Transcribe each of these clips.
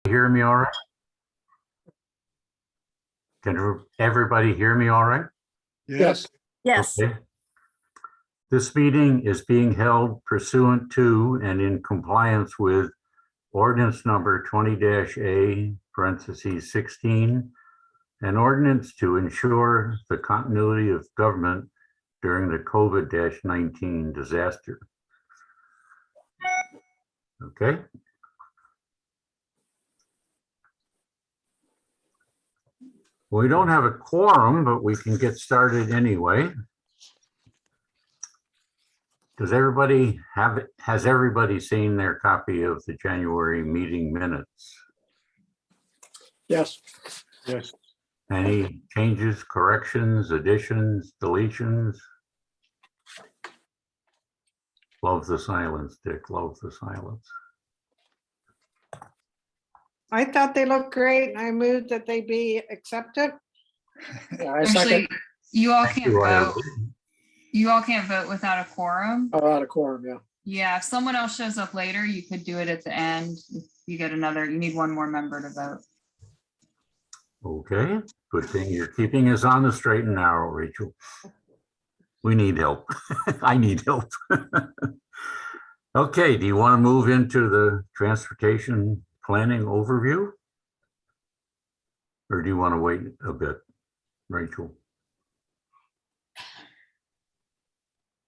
Hear me all right? Can everybody hear me all right? Yes. Yes. Okay. This meeting is being held pursuant to and in compliance with ordinance number 20-A parentheses 16, an ordinance to ensure the continuity of government during the COVID-19 disaster. Okay. We don't have a quorum, but we can get started anyway. Has everybody seen their copy of the January meeting minutes? Yes. Yes. Any changes, corrections, additions, deletions? Love the silence, Dick, love the silence. I thought they looked great. I moved that they be accepted. I Actually, second. you all Thank can't you, vote. You all can't vote without a quorum. Out of quorum, yeah. Yeah, if someone else shows up later, you could do it at the end. If you get you need one more member to vote. Okay, good thing you're keeping us on the straight and narrow, Rachel. We need help. I need help. Okay, do you want to move into the transportation planning overview? Or do you want to wait a bit, Rachel?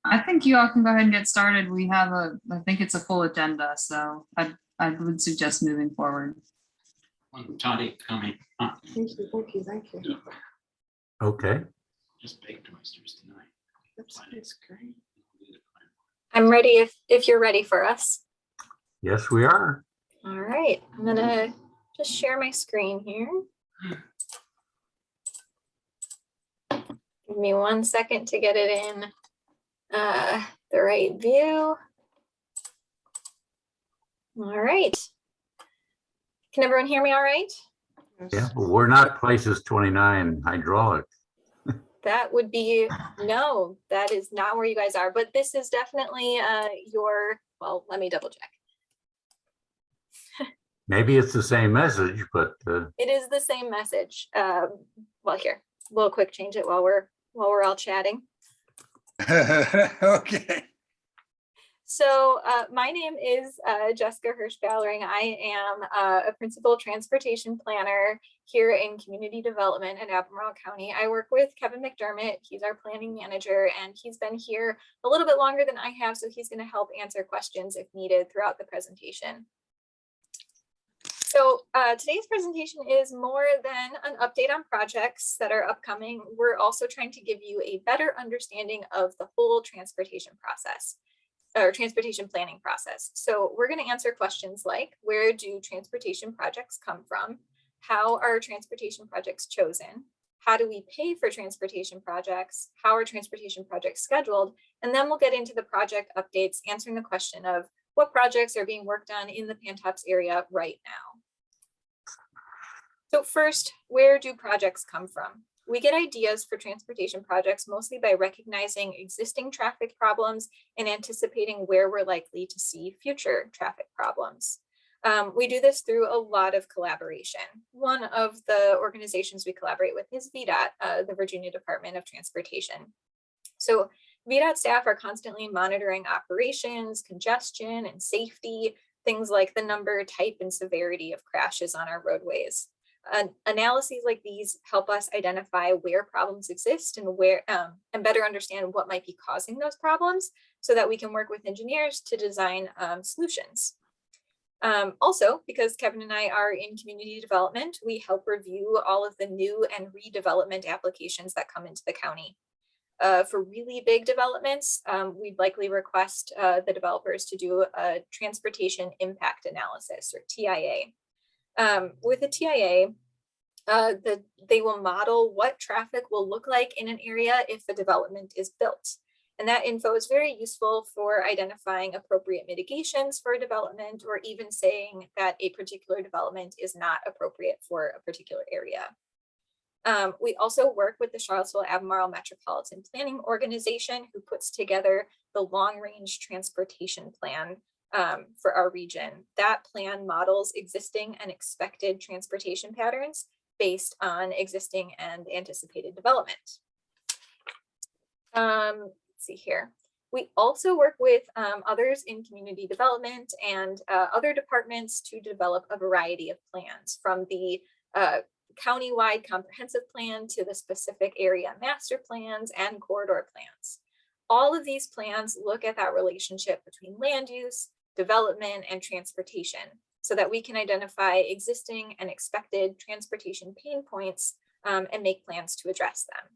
I think you all can go ahead and get started. We have I think it's a full agenda, so I would suggest moving forward. Toddy coming. Thank you. Okay, Just baked oysters tonight. That's great. I'm ready if you're ready for us. yes, we are. All right, I'm gonna just share my screen here. Give me 1 second to get it in the right view. All right. Can everyone hear me all right? Yeah, but we're not places 29 hydraulic. That would be, no, that is not where you guys are, but this is definitely well, let me double check. Maybe it's the same message, but It is the same message. Well, here, we'll quick change it while we're all chatting. Okay. So my name is Jessica Hirsch-Ballering. I am a principal transportation planner here in community development in Albemarle County. I work with Kevin McDermott. He's our planning manager, and he's been here a little bit longer than I have, so he's going to help answer questions if needed throughout the presentation. So today's presentation is more than an update on projects that are upcoming. We're also trying to give you a better understanding of the whole transportation process, or transportation planning process. So we're going to answer questions like, where do transportation projects come from? How are transportation projects chosen? How do we pay for transportation projects? How are transportation projects scheduled? And then we'll get into the project updates, answering the question of what projects are being worked on in the Pantops area right now. So first, where do projects come from? We get ideas for transportation projects mostly by recognizing existing traffic problems and anticipating where we're likely to see future traffic problems. We do this through a lot of collaboration. One of the organizations we collaborate with is VDOT, the Virginia Department of Transportation. So VDOT staff are constantly monitoring operations, congestion, and safety, things like the number, type, and severity of crashes on our roadways. Analyses like these help us identify where problems exist and and better understand what might be causing those problems so that we can work with engineers to design solutions. Also, because Kevin and I are in community development, we help review all of the new and redevelopment applications that come into the county. For really big developments, we'd likely request the developers to do a transportation impact analysis, or TIA. With a TIA, they will model what traffic will look like in an area if a development is built. And that info is very useful for identifying appropriate mitigations for a development, or even saying that a particular development is not appropriate for a particular area. We also work with the Charlottesville-Albemarle Metropolitan Planning Organization, who puts together the long-range transportation plan for our region. That plan models existing and expected transportation patterns based on existing and anticipated development. Let's see here. We also work with others in community development and other departments to develop a variety of plans, from the county-wide comprehensive plan to the specific area master plans and corridor plans. All of these plans look at that relationship between land use, development, and transportation, so that we can identify existing and expected transportation pain points and make plans to address them.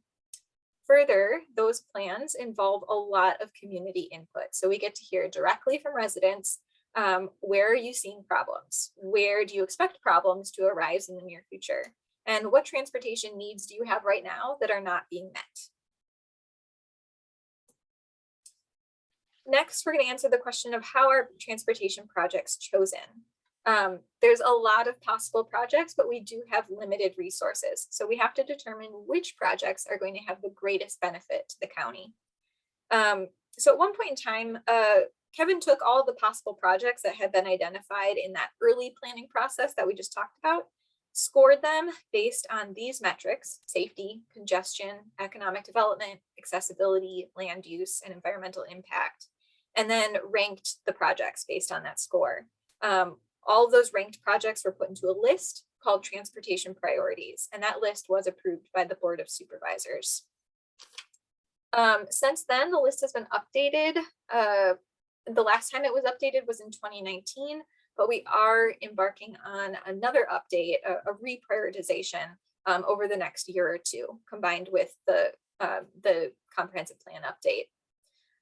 Further, those plans involve a lot of community input. So we get to hear directly from residents, where are you seeing problems? Where do you expect problems to arise in the near future? And what transportation needs do you have right now that are not being met? Next, we're going to answer the question of how are transportation projects chosen? There's a lot of possible projects, but we do have limited resources. So we have to determine which projects are going to have the greatest benefit to the county. So at one point in time, Kevin took all the possible projects that had been identified in that early planning process that we just talked about, scored them based on these metrics: safety, congestion, economic development, accessibility, land use, and environmental impact, and then ranked the projects based on that score. All of those ranked projects were put into a list called transportation priorities, and that list was approved by the Board of Supervisors. Since then, the list has been updated. The last time it was updated was in 2019, but we are embarking on another update, a reprioritization over the next year or two, combined with the comprehensive plan update.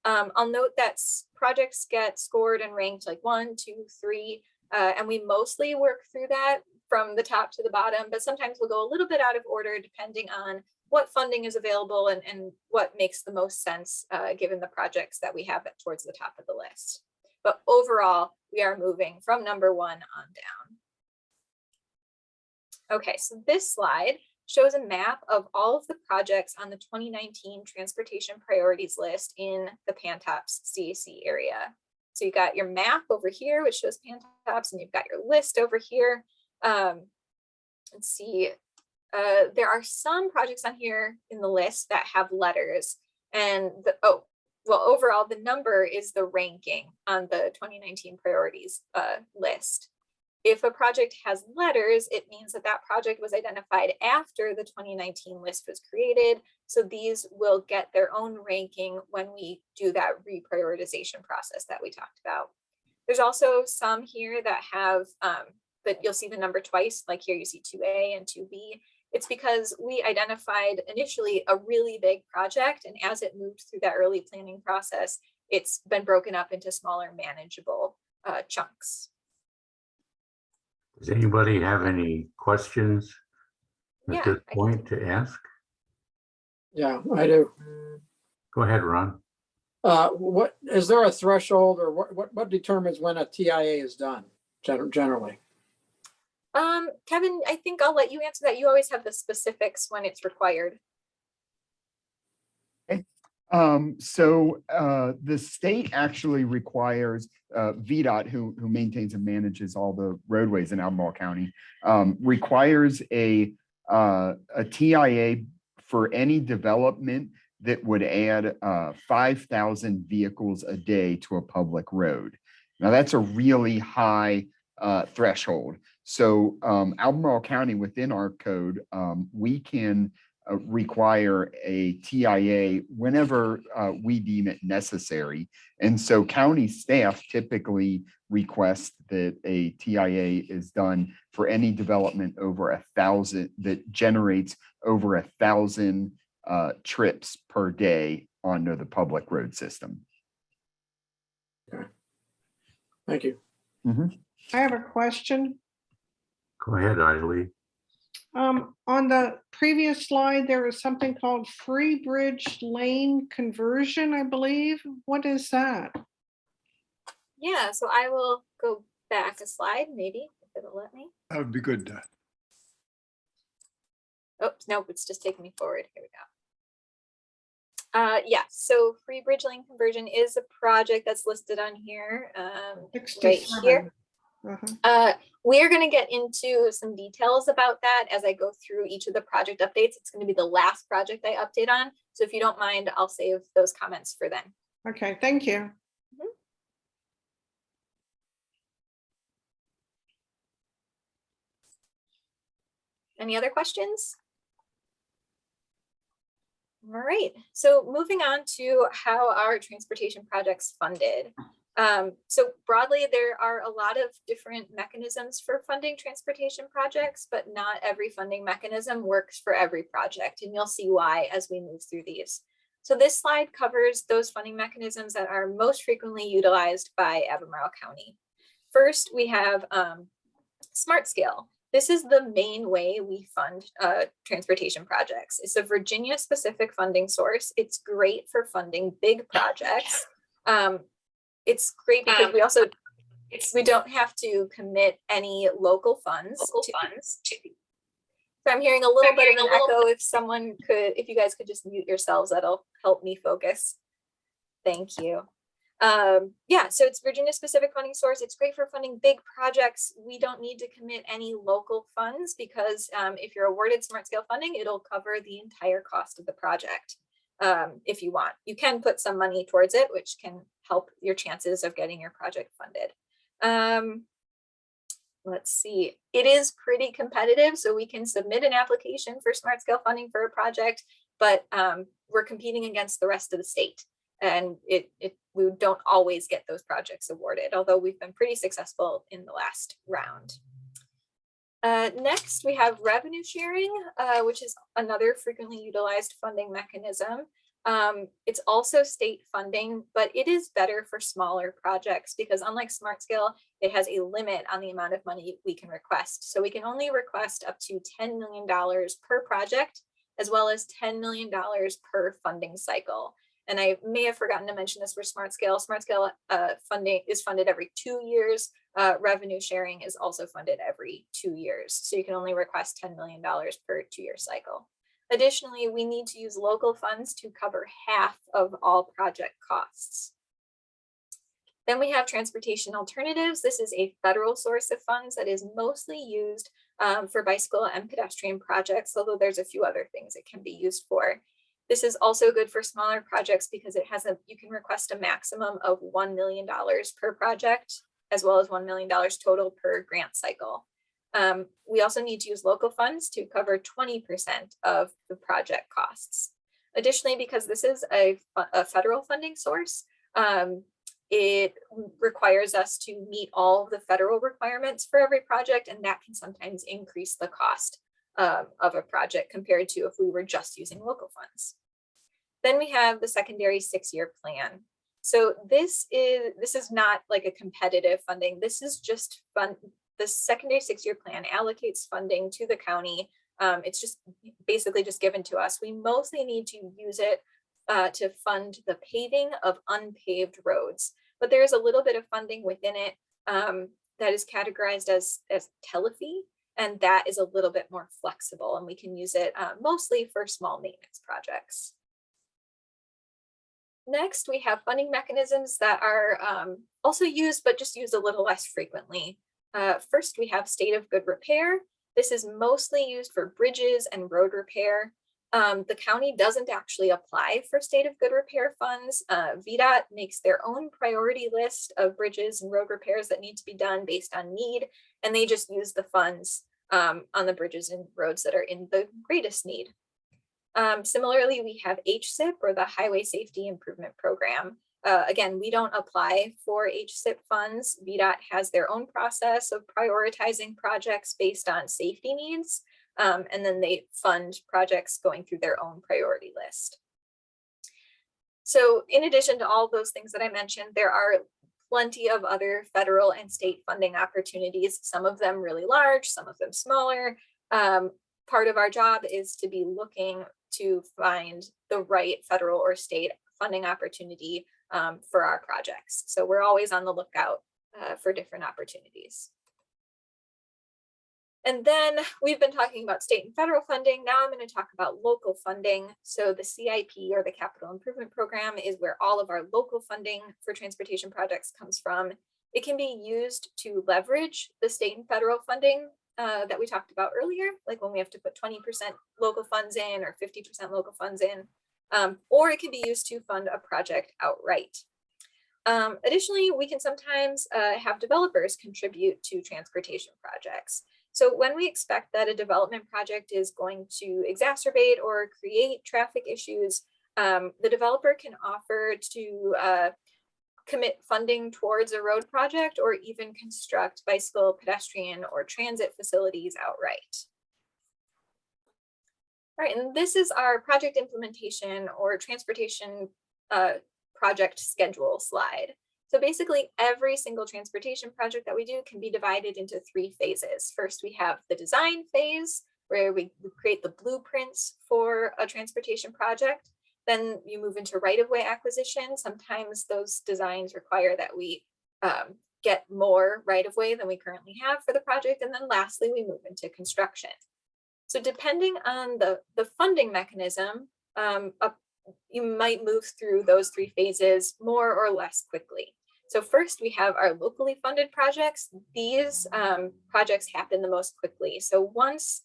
I'll note that projects get scored and ranked like 1, 2, 3, and we mostly work through that from the top to the bottom, but sometimes we'll go a little bit out of order depending on what funding is available and what makes the most sense given the projects that we have towards the top of the list. But overall, we are moving from number 1 on down. Okay, so this slide shows a map of all of the projects on the 2019 transportation priorities list in the Pantops CAC area. So you got your map over here, which shows Pantops, and you've got your list over here. Let's see, there are some projects on here in the list that have letters, and overall, the number is the ranking on the 2019 priorities list. If a project has letters, it means that that project was identified after the 2019 list was created. So these will get their own ranking when we do that reprioritization process that we talked about. There's also some here that have, that you'll see the number twice, like here you see 2A and 2B. It's because we identified initially a really big project, and as it moved through that early planning process, it's been broken up into smaller, manageable chunks. Does anybody have any questions at Yeah, this I can point to ask? Yeah, I do. Go ahead, Ron. What is there a threshold, or what determines when a TIA is done generally? Kevin, I think I'll let you answer that. You always have the specifics when it's required. The state actually requires VDOT, who maintains and manages all the roadways in Albemarle County, requires a TIA for any development that would add 5,000 vehicles a day to a public road. Now that's a really high threshold. So Albemarle County, within our code, we can require a TIA whenever we deem it necessary. And so county staff typically request that a TIA is done for any development over 1,000 that generates over 1,000 trips per day onto the public road system. Okay. Thank you. I have a question. Go ahead, Eileen. On the previous slide, there was something called Free Bridge Lane Conversion, I believe. What is that? Yeah, so I will go back a slide, maybe, if it'll let me. That would be good. Oh, nope, it's just taking me forward. Here we go. Yeah, so free bridge lane conversion is a project that's listed on here, right 67. here. Uh-huh. We are going to get into some details about that as I go through each of the project updates. It's going to be the last project I update on. So if you don't mind, I'll save those comments for then. Okay, thank you. Any other questions? All right, so moving on to how our transportation projects funded. So broadly, there are a lot of different mechanisms for funding transportation projects, but not every funding mechanism works for every project, and you'll see why as we move through these. So this slide covers those funding mechanisms that are most frequently utilized by Albemarle County. First, we have Smart Scale. This is the main way we fund transportation projects. It's a Virginia-specific funding source. It's great for funding big projects. It's great because we don't have to commit any local funds. So I'm hearing a little bit of an echo. If you guys could just mute yourselves, that'll help me focus. Thank you. Yeah, so it's Virginia-specific funding source. It's great for funding big projects. We don't need to commit any local funds because if you're awarded Smart Scale funding, it'll cover the entire cost of the project. If you want, you can put some money towards it, which can help your chances of getting your project funded. Let's see, it is pretty competitive, so we can submit an application for Smart Scale funding for a project, but we're competing against the rest of the state, and we don't always get those projects awarded, although we've been pretty successful in the last round. Next, we have revenue sharing, which is another frequently utilized funding mechanism. It's also state funding, but it is better for smaller projects because unlike Smart Scale, it has a limit on the amount of money we can request. So we can only request up to $10 million per project, as well as $10 million per funding cycle. And I may have forgotten to mention this for Smart Scale. Smart Scale funding is funded every 2 years. Revenue sharing is also funded every 2 years. So you can only request $10 million per 2-year cycle. Additionally, we need to use local funds to cover half of all project costs. Then we have transportation alternatives. This is a federal source of funds that is mostly used for bicycle and pedestrian projects, although there's a few other things it can be used for. This is also good for smaller projects because you can request a maximum of $1 million per project, as well as $1 million total per grant cycle. We also need to use local funds to cover 20% of the project costs. Additionally, because this is a federal funding source, it requires us to meet all of the federal requirements for every project, and that can sometimes increase the cost of a project compared to if we were just using local funds. Then we have the secondary 6-year plan. So this is not like a competitive funding. This is just fun. The secondary 6-year plan allocates funding to the county. It's just basically just given to us. We mostly need to use it to fund the paving of unpaved roads, but there is a little bit of funding within it that is categorized as telefee, and that is a little bit more flexible, and we can use it mostly for small maintenance projects. Next, we have funding mechanisms that are also used, but just used a little less frequently. First, we have state of good repair. This is mostly used for bridges and road repair. The county doesn't actually apply for state of good repair funds. VDOT makes their own priority list of bridges and road repairs that need to be done based on need, and they just use the funds on the bridges and roads that are in the greatest need. Similarly, we have HSIP, or the Highway Safety Improvement Program. Again, we don't apply for HSIP funds. VDOT has their own process of prioritizing projects based on safety needs, and then they fund projects going through their own priority list. So in addition to all those things that I mentioned, there are plenty of other federal and state funding opportunities, some of them really large, some of them smaller. Part of our job is to be looking to find the right federal or state funding opportunity for our projects. So we're always on the lookout for different opportunities. And then we've been talking about state and federal funding. Now I'm going to talk about local funding. So the CIP, or the Capital Improvement Program, is where all of our local funding for transportation projects comes from. It can be used to leverage the state and federal funding that we talked about earlier, like when we have to put 20% local funds in or 50% local funds in, or it can be used to fund a project outright. Additionally, we can sometimes have developers contribute to transportation projects. So when we expect that a development project is going to exacerbate or create traffic issues, the developer can offer to commit funding towards a road project or even construct bicycle, pedestrian, or transit facilities outright. All right, and this is our project implementation or transportation project schedule slide. So basically every single transportation project that we do can be divided into 3 phases. First, we have the design phase, where we create the blueprints for a transportation project. Then you move into right-of-way acquisition. Sometimes those designs require that we get more right-of-way than we currently have for the project. And then lastly, we move into construction. So depending on the funding mechanism, you might move through those 3 phases more or less quickly. So first, we have our locally funded projects. These projects happen the most quickly. So once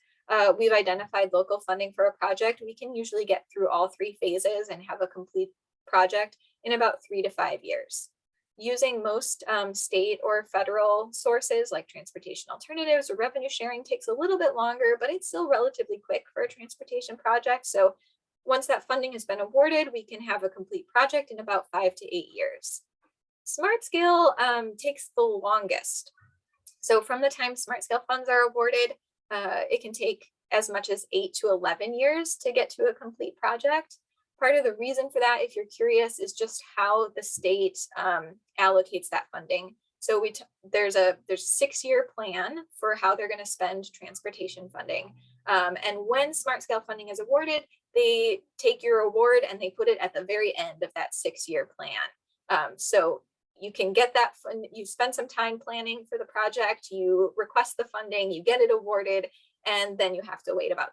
we've identified local funding for a project, we can usually get through all 3 phases and have a complete project in about 3 to 5 years. Using most state or federal sources like transportation alternatives or revenue sharing takes a little bit longer, but it's still relatively quick for a transportation project. So once that funding has been awarded, we can have a complete project in about 5 to 8 years. Smart scale takes the longest. So from the time smart scale funds are awarded, it can take as much as 8 to 11 years to get to a complete project. Part of the reason for that, if you're curious, is just how the state allocates that funding. So there's a 6-year plan for how they're going to spend transportation funding. And when smart scale funding is awarded, they take your award and they put it at the very end of that 6-year plan. So you can get that fund, you spend some time planning for the project, you request the funding, you get it awarded, and then you have to wait about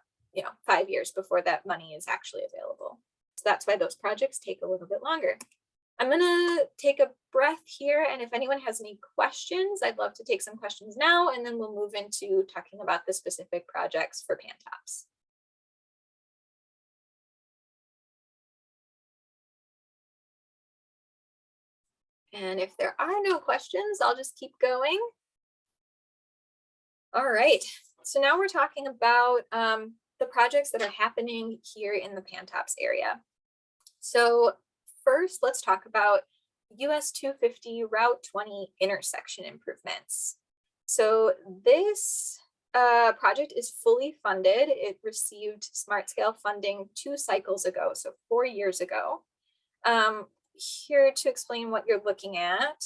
5 years before that money is actually available. So that's why those projects take a little bit longer. I'm gonna take a breath here, and if anyone has any questions, I'd love to take some questions now, and then we'll move into talking about the specific projects for Pantops. And if there are no questions, I'll just keep going. All right, so now we're talking about the projects that are happening here in the Pantops area. So first, let's talk about US 250 Route 20 intersection improvements. So this project is fully funded. It received smart scale funding 2 cycles ago, so 4 years ago. Here to explain what you're looking at.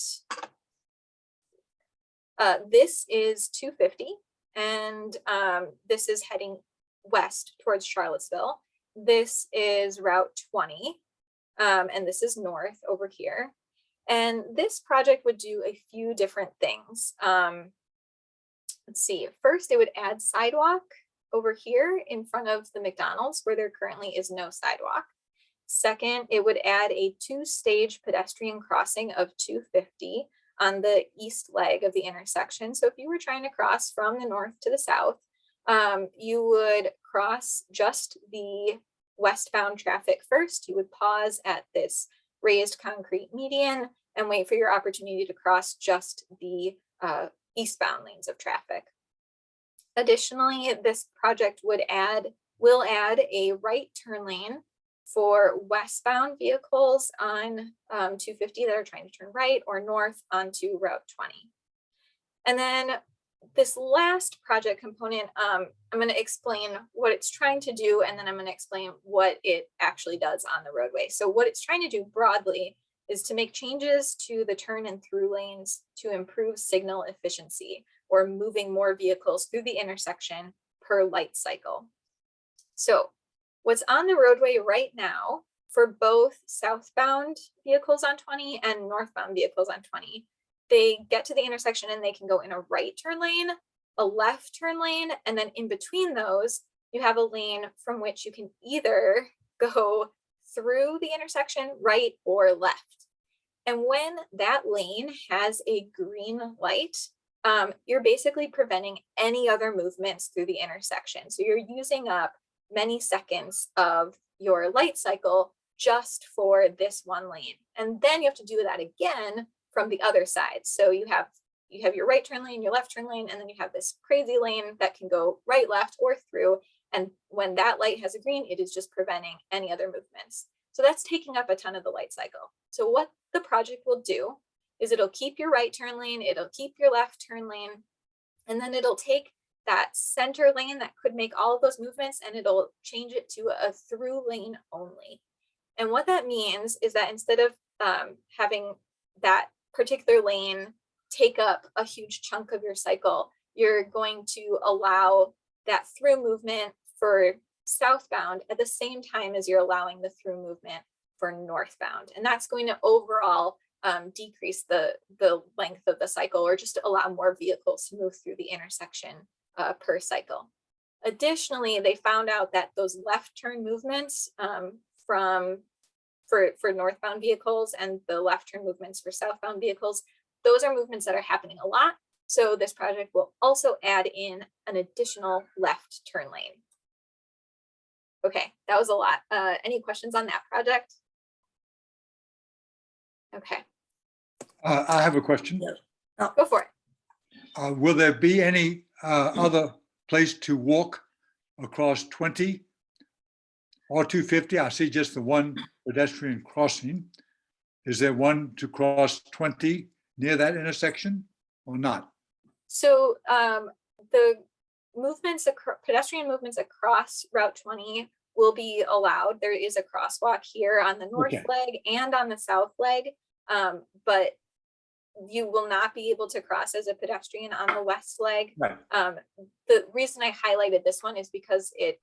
This is 250, and this is heading west towards Charlottesville. This is Route 20, and this is north over here. And this project would do a few different things. Let's see, first it would add sidewalk over here in front of the McDonald's where there currently is no sidewalk. Second, it would add a 2-stage pedestrian crossing of 250 on the east leg of the intersection. So if you were trying to cross from the north to the south, you would cross just the westbound traffic first. You would pause at this raised concrete median and wait for your opportunity to cross just the eastbound lanes of traffic. Additionally, this project will add a right turn lane for westbound vehicles on 250 that are trying to turn right or north onto Route 20. And then this last project component, I'm going to explain what it's trying to do, and then I'm going to explain what it actually does on the roadway. So what it's trying to do broadly is to make changes to the turn and through lanes to improve signal efficiency, or moving more vehicles through the intersection per light cycle. So what's on the roadway right now for both southbound vehicles on 20 and northbound vehicles on 20, they get to the intersection and they can go in a right turn lane, a left turn lane, and then in between those, you have a lane from which you can either go through the intersection, right or left. And when that lane has a green light, you're basically preventing any other movements through the intersection. So you're using up many seconds of your light cycle just for this one lane. And then you have to do that again from the other side. So you have your right turn lane, your left turn lane, and then you have this crazy lane that can go right, left, or through. And when that light has a green, it is just preventing any other movements. So that's taking up a ton of the light cycle. So what the project will do is it'll keep your right turn lane, it'll keep your left turn lane, and then it'll take that center lane that could make all of those movements and it'll change it to a through lane only. And what that means is that instead of having that particular lane take up a huge chunk of your cycle, you're going to allow that through movement for southbound at the same time as you're allowing the through movement for northbound. And that's going to overall decrease the length of the cycle, or just to allow more vehicles to move through the intersection per cycle. Additionally, they found out that those left turn movements for northbound vehicles and the left turn movements for southbound vehicles, those are movements that are happening a lot. So this project will also add in an additional left turn lane. Okay, that was a lot. Any questions on that project? Okay, I have a question. go for it. Will there be any other place to walk across 20 or 250? I see just the one pedestrian crossing. Is there one to cross 20 near that intersection or not? So the movements, pedestrian movements across Route 20 will be allowed. There is a crosswalk here on the north leg and on the south leg, but you will not be able to cross as a pedestrian on the west leg. Right. The reason I highlighted this one is because it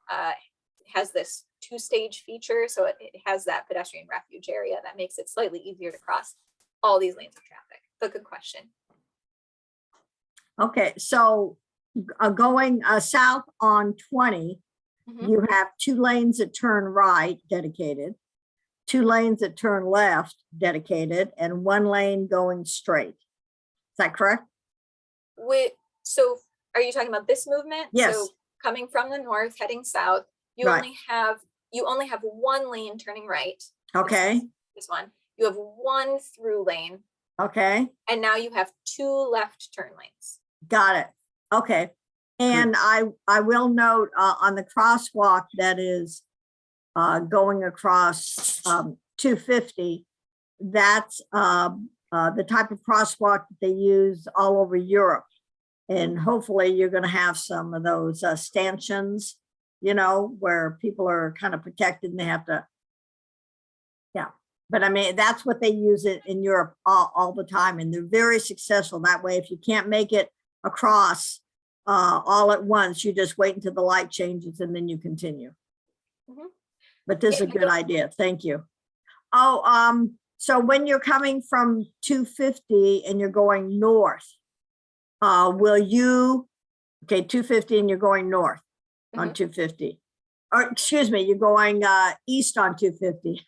has this two-stage feature, so it has that pedestrian refuge area that makes it slightly easier to cross all these lanes of traffic. But good question. Okay, so going south on 20, you have 2 lanes that turn right dedicated, 2 lanes that turn left dedicated, and 1 lane going straight. Is that correct? So are you talking about this movement? Yes. So coming from the north, heading south, you Right. only have 1 lane turning right. Okay, This one. You have 1 through lane, okay, and now you have 2 left turn lanes. got it. Okay. And I will note on the crosswalk that is going across 250, that's the type of crosswalk that they use all over Europe. And hopefully you're going to have some of those stanchions, you know, where people are kind of protected and they have to, yeah. But I mean, that's what they use it in Europe all the time. And they're very successful that way. If you can't make it across all at once, you just wait until the light changes and then you continue. But this is a good idea. Thank you. Oh, so when you're coming from 250 and you're going north, will you, okay, 250 and you're going north on 250, or excuse me, you're going east on 250.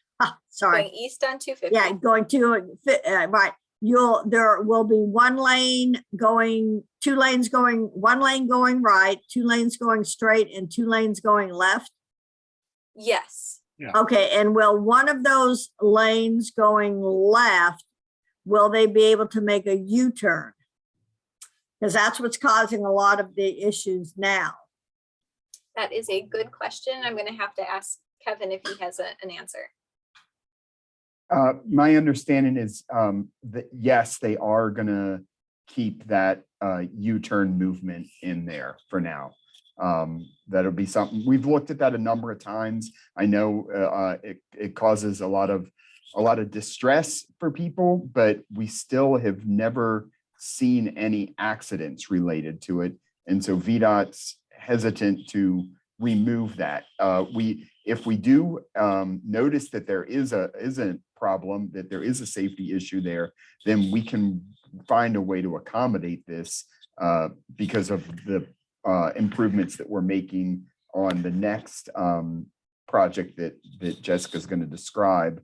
Sorry. Going east on 250. Yeah, going to, right. There will be 1 lane going, 2 lanes going, 1 lane going right, 2 lanes going straight, and 2 lanes going left. Yes. Yeah. Okay, and will one of those lanes going left, will they be able to make a U-turn? Because that's what's causing a lot of the issues now. That is a good question. I'm going to have to ask Kevin if he has an answer. My understanding is that yes, they are gonna keep that U-turn movement in there for now. That'll be something, we've looked at that a number of times. I know it causes a lot of distress for people, but we still have never seen any accidents related to it. And so VDOT's hesitant to remove that. If we do notice that there is a problem, that there is a safety issue there, then we can find a way to accommodate this because of the improvements that we're making on the next project that Jessica's going to describe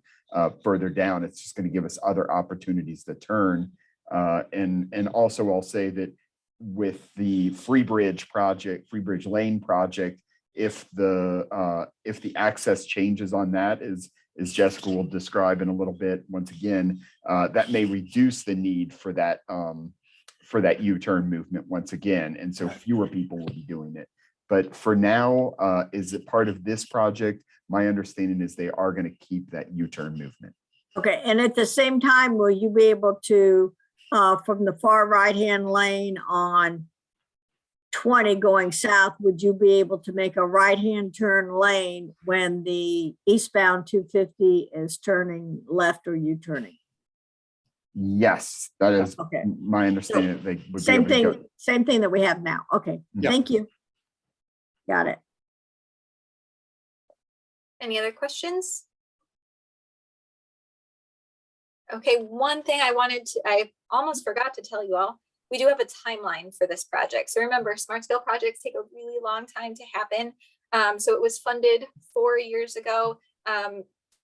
further down. It's just going to give us other opportunities to turn. And also I'll say that with the Free Bridge Lane project, if the access changes on that, as Jessica will describe in a little bit, once again, that may reduce the need for that U-turn movement once again. And so fewer people will be doing it. But for now, is it part of this project? My understanding is they are going to keep that U-turn movement. Okay, and at the same time, will you be able to, from the far right-hand lane on 20 going south, would you be able to make a right-hand turn lane when the eastbound 250 is turning left or U-turning? Yes, that is Okay. my understanding. They would Same be able to thing, same thing that we have now. Okay, Yeah. thank you. Got it. Any other questions? Okay, one thing I almost forgot to tell you all, we do have a timeline for this project. So remember, smart scale projects take a really long time to happen. So it was funded 4 years ago.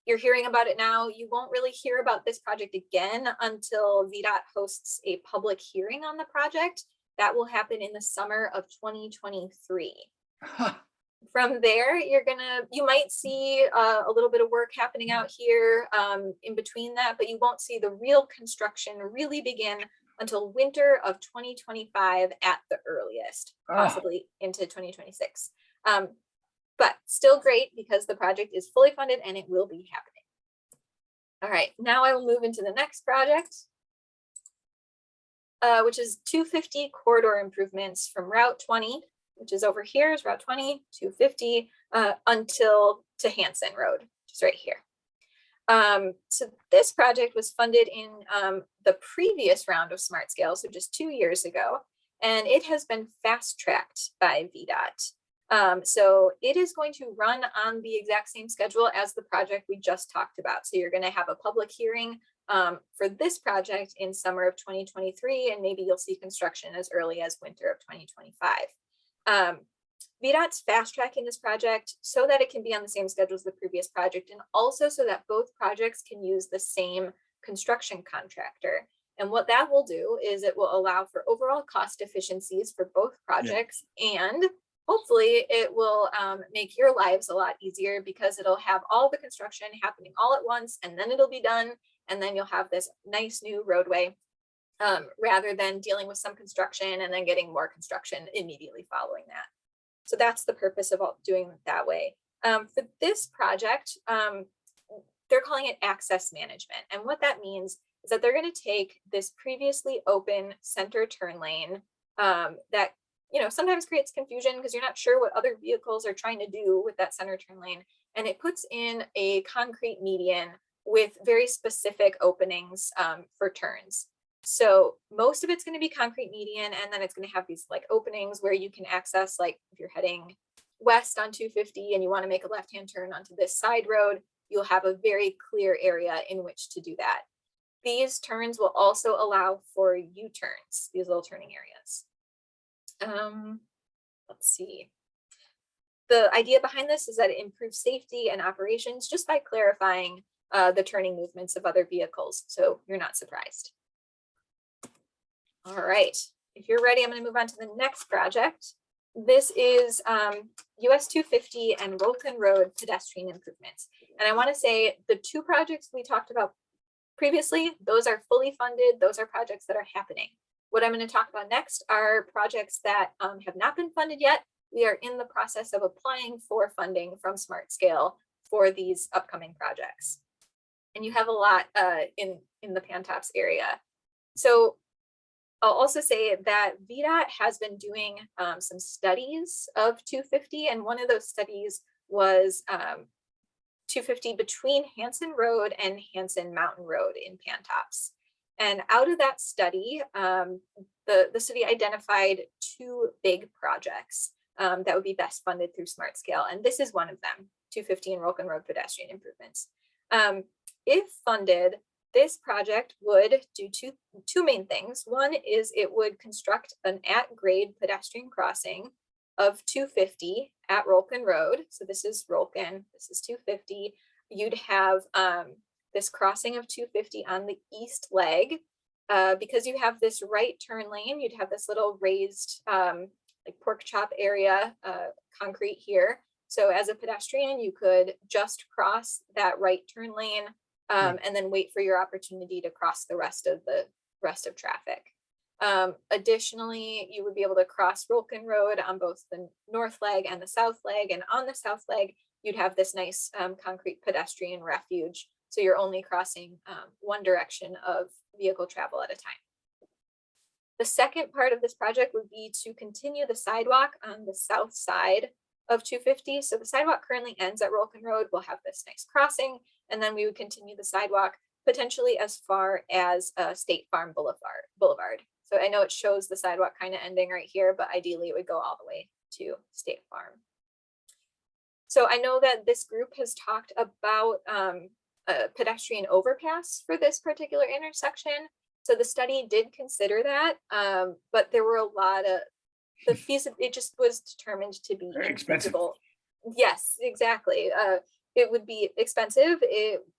You're hearing about it now. You won't really hear about this project again until VDOT hosts a public hearing on the project. That will happen in the summer of 2023. From there, you might see a little bit of work happening out here in between that, but you won't see the real construction really begin until winter of 2025 at the earliest, possibly into 2026. But still great because the project is fully funded and it will be happening. All right, now I will move into the next project, which is 250 corridor improvements from Route 20, which is over here is Route 20, 250, until to Hanson Road, which is right here. So this project was funded in the previous round of Smart Scale, so just 2 years ago, and it has been fast-tracked by VDOT. So it is going to run on the exact same schedule as the project we just talked about. So you're going to have a public hearing for this project in summer of 2023, and maybe you'll see construction as early as winter of 2025. VDOT's fast tracking this project so that it can be on the same schedule as the previous project, and also so that both projects can use the same construction contractor. And what that will do is it will allow for overall cost efficiencies for both projects, and hopefully it will make your lives a lot easier because it'll have all the construction happening all at once, and then it'll be done, and then you'll have this nice new roadway rather than dealing with some construction and then getting more construction immediately following that. So that's the purpose of doing it that way. For this project, they're calling it access management. And what that means is that they're going to take this previously open center turn lane that sometimes creates confusion because you're not sure what other vehicles are trying to do with that center turn lane. And it puts in a concrete median with very specific openings for turns. So most of it's going to be concrete median, and then it's going to have these like openings where you can access, like if you're heading west on 250 and you want to make a left-hand turn onto this side road, you'll have a very clear area in which to do that. These turns will also allow for U-turns, these little turning areas. Let's see. The idea behind this is that it improves safety and operations just by clarifying the turning movements of other vehicles, so you're not surprised. All right, if you're ready, I'm going to move on to the next project. This is US 250 and Rollon Road pedestrian improvements. And I want to say the two projects we talked about previously, those are fully funded. Those are projects that are happening. What I'm going to talk about next are projects that have not been funded yet. We are in the process of applying for funding from Smart Scale for these upcoming projects. And you have a lot in the Pantops area. So I'll also say that VDOT has been doing some studies of 250, and one of those studies was 250 between Hanson Road and Hanson Mountain Road in Pantops. And out of that study, the city identified two big projects that would be best funded through Smart Scale, and this is one of them, 250 and Rollon Road pedestrian improvements. If funded, This project would do two main things. One is it would construct an at-grade pedestrian crossing of 250 at Rollon Road. So this is Rollon, this is 250. You'd have this crossing of 250 on the east leg. Because you have this right turn lane, you'd have this little raised like pork chop area, concrete here. So as a pedestrian, you could just cross that right turn lane and then wait for your opportunity to cross the rest of traffic. Additionally, you would be able to cross Rollon Road on both the north leg and the south leg. And on the south leg, you'd have this nice concrete pedestrian refuge. So you're only crossing one direction of vehicle travel at a time. The second part of this project would be to continue the sidewalk on the south side of 250. So the sidewalk currently ends at Rollon Road. We'll have this nice crossing, and then we would continue the sidewalk potentially as far as State Farm Boulevard. So I know it shows the sidewalk kind of ending right here, but ideally it would go all the way to State Farm. So I know that this group has talked about a pedestrian overpass for this particular intersection. So the study did consider that, but there were a lot of it just was determined to be infeasible. Yes, exactly. It would be expensive.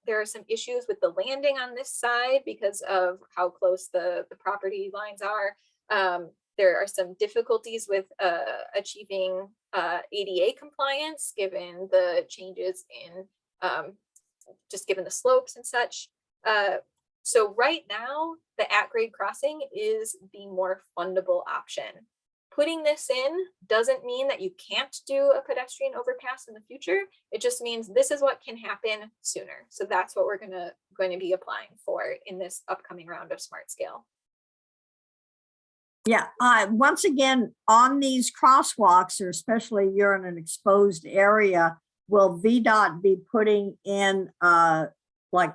There are some issues with the landing on this side because of how close the property lines are. There are some difficulties with achieving ADA compliance given the changes in just given the slopes and such. So right now, the at-grade crossing is the more fundable option. Putting this in doesn't mean that you can't do a pedestrian overpass in the future. It just means this is what can happen sooner. So that's what we're going to be applying for in this upcoming round of Smart Scale. Yeah, once again, on these crosswalks, or especially you're in an exposed area, will VDOT be putting in like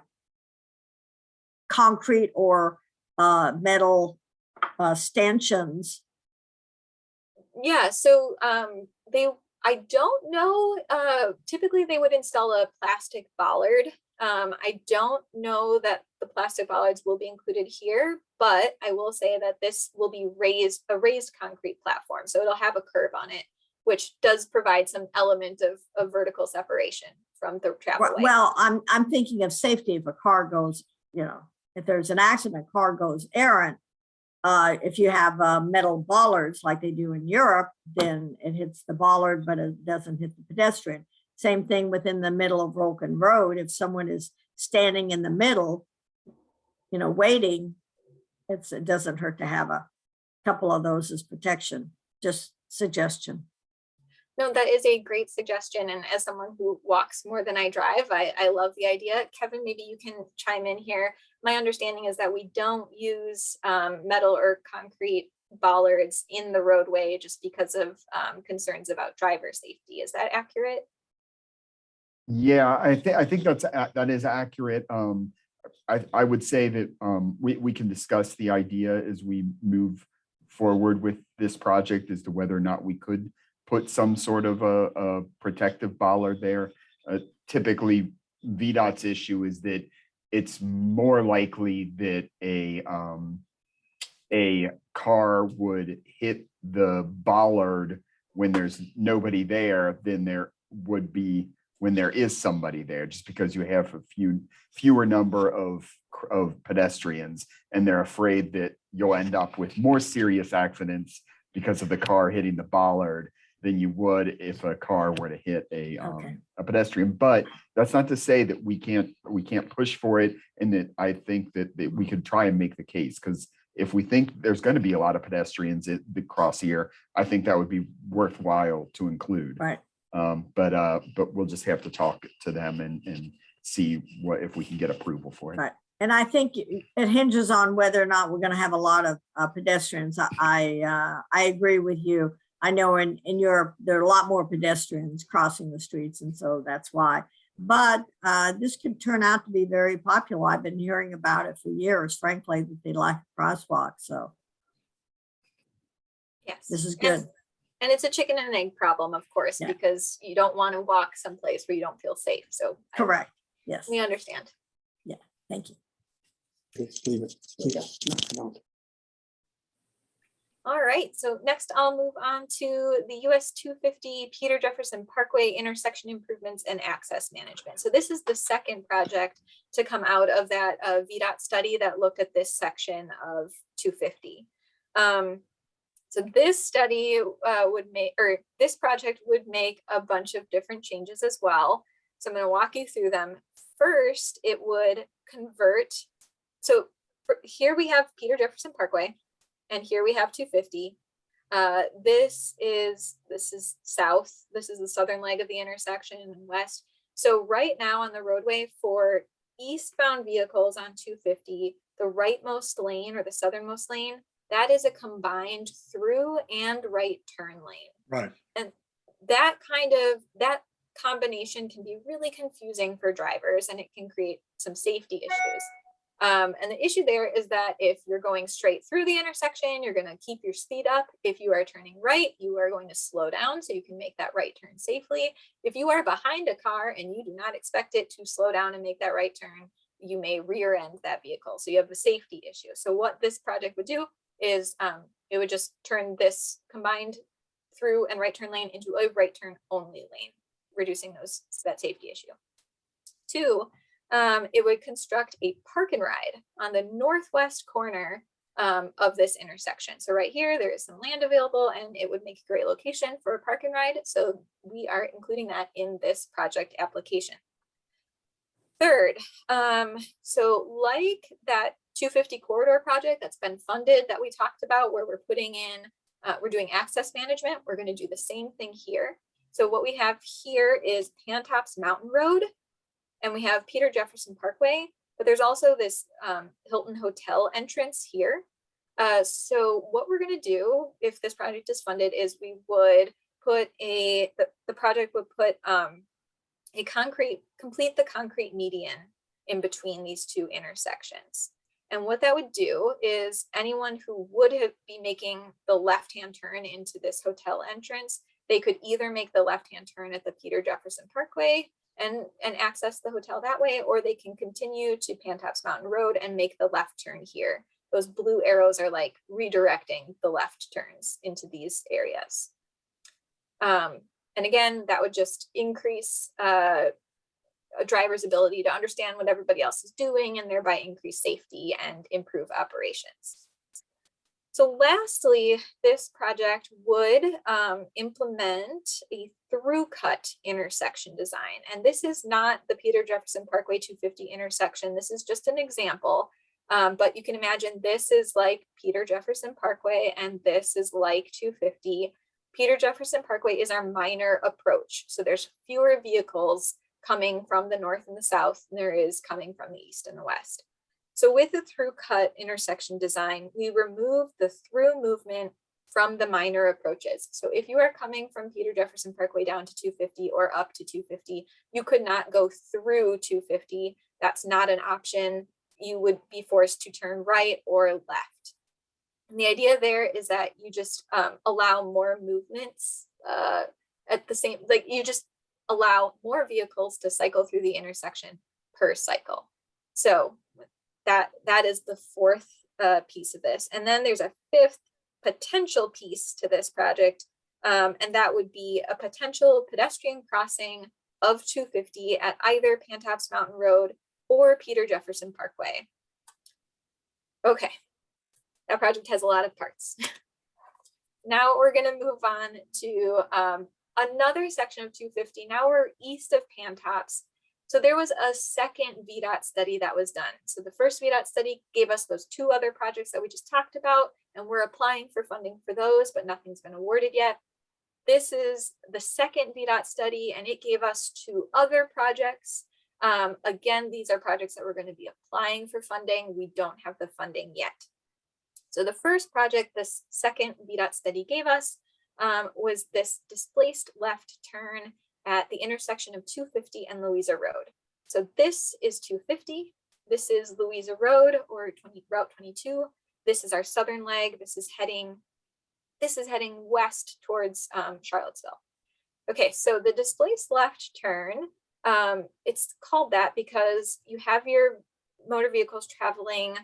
concrete or metal stanchions? Yeah, so I don't know, typically they would install a plastic bollard. I don't know that the plastic bollards will be included here, but I will say that this will be a raised concrete platform. So it'll have a curve on it, which does provide some element of vertical separation from the travelway. Well, I'm thinking of safety if a car goes, if there's an accident, a car goes errant. If you have metal bollards like they do in Europe, then it hits the bollard, but it doesn't hit the pedestrian. Same thing within the middle of Rollon Road. If someone is standing in the middle, waiting, it doesn't hurt to have a couple of those as protection. Just suggestion. No, that is a great suggestion. And as someone who walks more than I drive, I love the idea. Kevin, maybe you can chime in here. My understanding is that we don't use metal or concrete bollards in the roadway just because of concerns about driver safety. Is that accurate? Yeah, I think that is accurate. I would say that we can discuss the idea as we move forward with this project as to whether or not we could put some sort of a protective bollard there. Typically, VDOT's issue is that it's more likely that a car would hit the bollard when there's nobody there than there would be when there is somebody there, just because you have a fewer number of pedestrians, and they're afraid that you'll end up with more serious accidents because of the car hitting the bollard than you would if a car were to hit a pedestrian. But that's not to say that we can't push for it, and that I think that we could try and make the case, because if we think there's going to be a lot of pedestrians at the cross here, I think that would be worthwhile to include. Right. But we'll just have to talk to them and see if we can get approval for it. Right. And I think it hinges on whether or not we're going to have a lot of pedestrians. I agree with you. I know in Europe, there are a lot more pedestrians crossing the streets, and so that's why. But this could turn out to be very popular. I've been hearing about it for years, frankly, that they like a crosswalk. So yes, this is good. And it's a chicken and egg problem, of course, because you don't want to walk someplace where you don't feel safe. So correct. Yes. We understand. Yeah. Thank you. Let's leave it. Yeah, no. All right, so next I'll move on to the US 250 Peter Jefferson Parkway intersection improvements and access management. So this is the second project to come out of that VDOT study that looked at this section of 250. So this study this project would make a bunch of different changes as well. So I'm going to walk you through them. First, it would convert. So here we have Peter Jefferson Parkway. And here we have 250. This is south. This is the southern leg of the intersection and west. So right now on the roadway for eastbound vehicles on 250, the rightmost lane or the southernmost lane, that is a combined through and right turn lane. Right. And that combination can be really confusing for drivers, and it can create some safety issues. And the issue there is that if you're going straight through the intersection, you're going to keep your speed up. If you are turning right, you are going to slow down so you can make that right turn safely. If you are behind a car and you do not expect it to slow down and make that right turn, you may rear end that vehicle. So you have a safety issue. So what this project would do is it would just turn this combined through and right turn lane into a right turn only lane, reducing that safety issue. Two, it would construct a park and ride on the northwest corner of this intersection. So right here, there is some land available and it would make a great location for a park and ride. So we are including that in this project application. Third, so like that 250 corridor project that's been funded that we talked about, where we're putting in, we're doing access management, we're going to do the same thing here. So what we have here is Pantops Mountain Road, and we have Peter Jefferson Parkway, but there's also this Hilton Hotel entrance here. So what we're going to do if this project is funded is we would put the project would put complete the concrete median in between these two intersections. And what that would do is anyone who would be making the left-hand turn into this hotel entrance, they could either make the left-hand turn at the Peter Jefferson Parkway and access the hotel that way, or they can continue to Pantops Mountain Road and make the left turn here. Those blue arrows are like redirecting the left turns into these areas. And again, that would just increase a driver's ability to understand what everybody else is doing and thereby increase safety and improve operations. So lastly, this project would implement a through-cut intersection design. And this is not the Peter Jefferson Parkway 250 intersection. This is just an example. But you can imagine this is like Peter Jefferson Parkway and this is like 250. Peter Jefferson Parkway is our minor approach. So there's fewer vehicles coming from the north and the south than there is coming from the east and the west. So with the through-cut intersection design, we remove the through movement from the minor approaches. So if you are coming from Peter Jefferson Parkway down to 250 or up to 250, you could not go through 250. That's not an option. You would be forced to turn right or left. And the idea there is that you just allow more movements at the same, like you just allow more vehicles to cycle through the intersection per cycle. So that is the fourth piece of this. And then there's a fifth potential piece to this project, and that would be a potential pedestrian crossing of 250 at either Pantops Mountain Road or Peter Jefferson Parkway. Okay, that project has a lot of parts. Now we're going to move on to another section of 250. Now we're east of Pantops. So there was a second VDOT study that was done. So the first VDOT study gave us those two other projects that we just talked about, and we're applying for funding for those, but nothing's been awarded yet. This is the second VDOT study, and it gave us two other projects. Again, these are projects that we're going to be applying for funding. We don't have the funding yet. So the first project this second VDOT study gave us was this displaced left turn at the intersection of 250 and Louisa Road. So this is 250. This is Louisa Road or Route 22. This is our southern leg. This is heading west towards Charlottesville. Okay, so the displaced left turn, it's called that because you have your motor vehicles traveling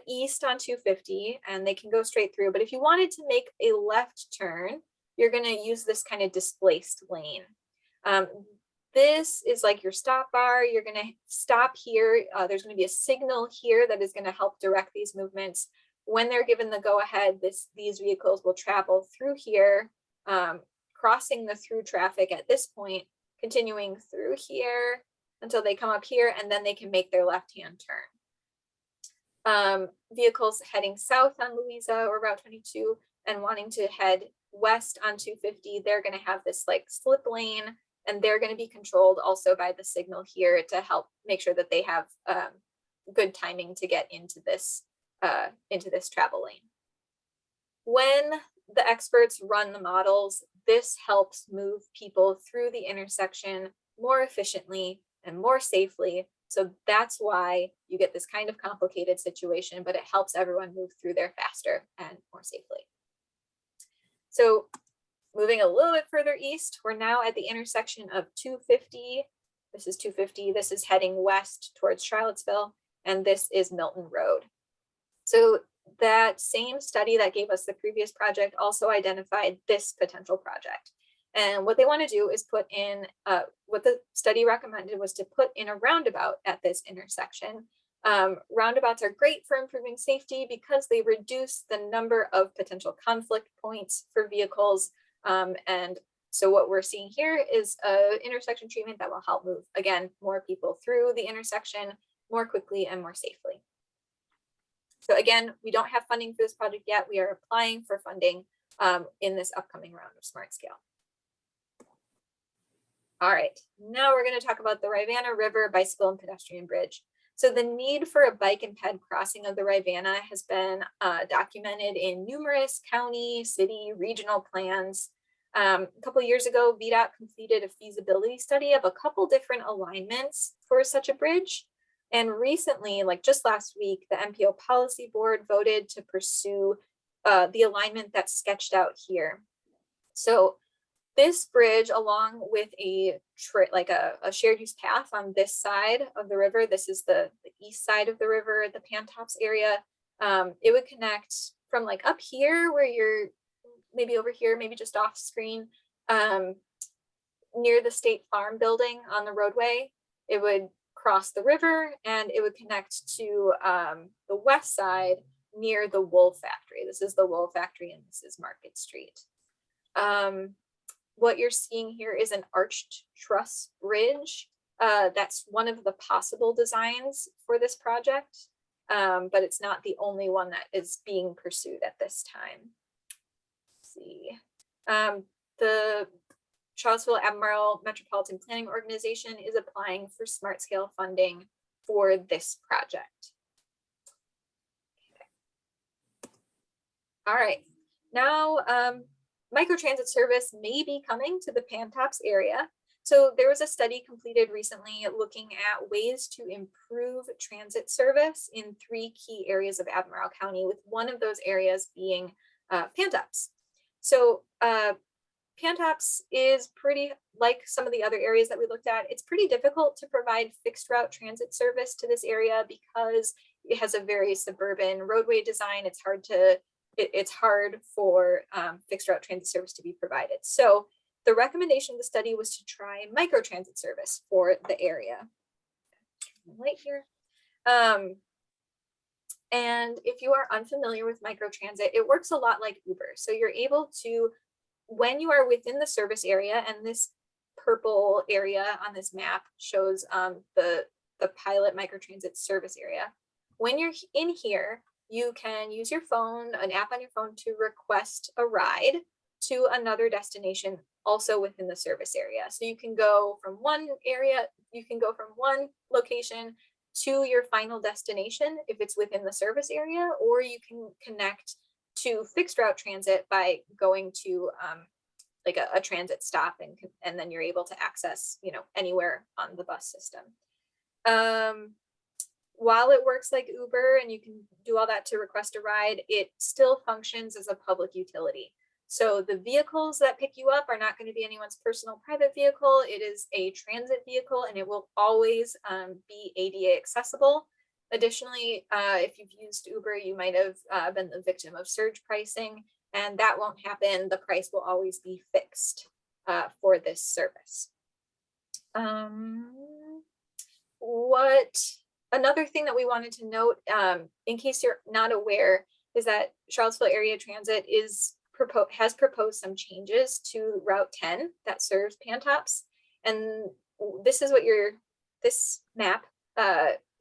east on 250, and they can go straight through. But if you wanted to make a left turn, you're going to use this kind of displaced lane. This is like your stop bar. You're going to stop here. There's going to be a signal here that is going to help direct these movements. When they're given the go ahead, these vehicles will travel through here, crossing the through traffic at this point, continuing through here until they come up here, and then they can make their left-hand turn. Vehicles heading south on Louisa or Route 22 and wanting to head west on 250, they're going to have this like slip lane, and they're going to be controlled also by the signal here to help make sure that they have good timing to get into this travel lane. When the experts run the models, this helps move people through the intersection more efficiently and more safely. So that's why you get this kind of complicated situation, but it helps everyone move through there faster and more safely. So moving a little bit further east, we're now at the intersection of 250. This is 250. This is heading west towards Charlottesville, and this is Milton Road. So that same study that gave us the previous project also identified this potential project. And what they want to do is put in, what the study recommended was to put in a roundabout at this intersection. Roundabouts are great for improving safety because they reduce the number of potential conflict points for vehicles. And so what we're seeing here is an intersection treatment that will help move, again, more people through the intersection more quickly and more safely. So again, we don't have funding for this project yet. We are applying for funding in this upcoming round of Smart Scale. All right, now we're going to talk about the RIvanna River Bicycle and Pedestrian Bridge. So the need for a bike and ped crossing of the RIvanna has been documented in numerous county, city, regional plans. A couple of years ago, VDOT completed a feasibility study of a couple different alignments for such a bridge. And recently, like just last week, the MPO Policy Board voted to pursue the alignment that's sketched out here. So this bridge, along with a shared use path on this side of the river, this is the east side of the river, the Pantops area, it would connect from like up here where you're maybe over here, maybe just off screen, near the State Farm building on the roadway. It would cross the river and it would connect to the west side near the wool factory. This is the wool factory and this is Market Street. What you're seeing here is an arched truss bridge. That's one of the possible designs for this project, but it's not the only one that is being pursued at this time. Let's see. The Charlottesville Albemarle Metropolitan Planning Organization is applying for Smart Scale funding for this project. Okay. All right, now MicroTransit Service may be coming to the Pantops area. So there was a study completed recently looking at ways to improve transit service in 3 key areas of Albemarle County, with one of those areas being Pantops. So Pantops is pretty, like some of the other areas that we looked at, it's pretty difficult to provide fixed route transit service to this area because it has a very suburban roadway design. It's hard for fixed route transit service to be provided. So the recommendation of the study was to try microtransit service for the area. Right here. And if you are unfamiliar with microtransit, it works a lot like Uber. So you're able to, when you are within the service area, and this purple area on this map shows the pilot microtransit service area. When you're in here, you can use your phone, an app on your phone, to request a ride to another destination also within the service area. So you can go from one area, you can go from one location to your final destination if it's within the service area, or you can connect to fixed route transit by going to like a transit stop, and then you're able to access, anywhere on the bus system. While it works like Uber and you can do all that to request a ride, it still functions as a public utility. So the vehicles that pick you up are not going to be anyone's personal private vehicle. It is a transit vehicle, and it will always be ADA accessible. Additionally, if you've used Uber, you might have been the victim of surge pricing, and that won't happen. The price will always be fixed for this service. Another thing that we wanted to note, in case you're not aware, is that Charlottesville Area Transit has proposed some changes to Route 10 that serves Pantops. And this is what this map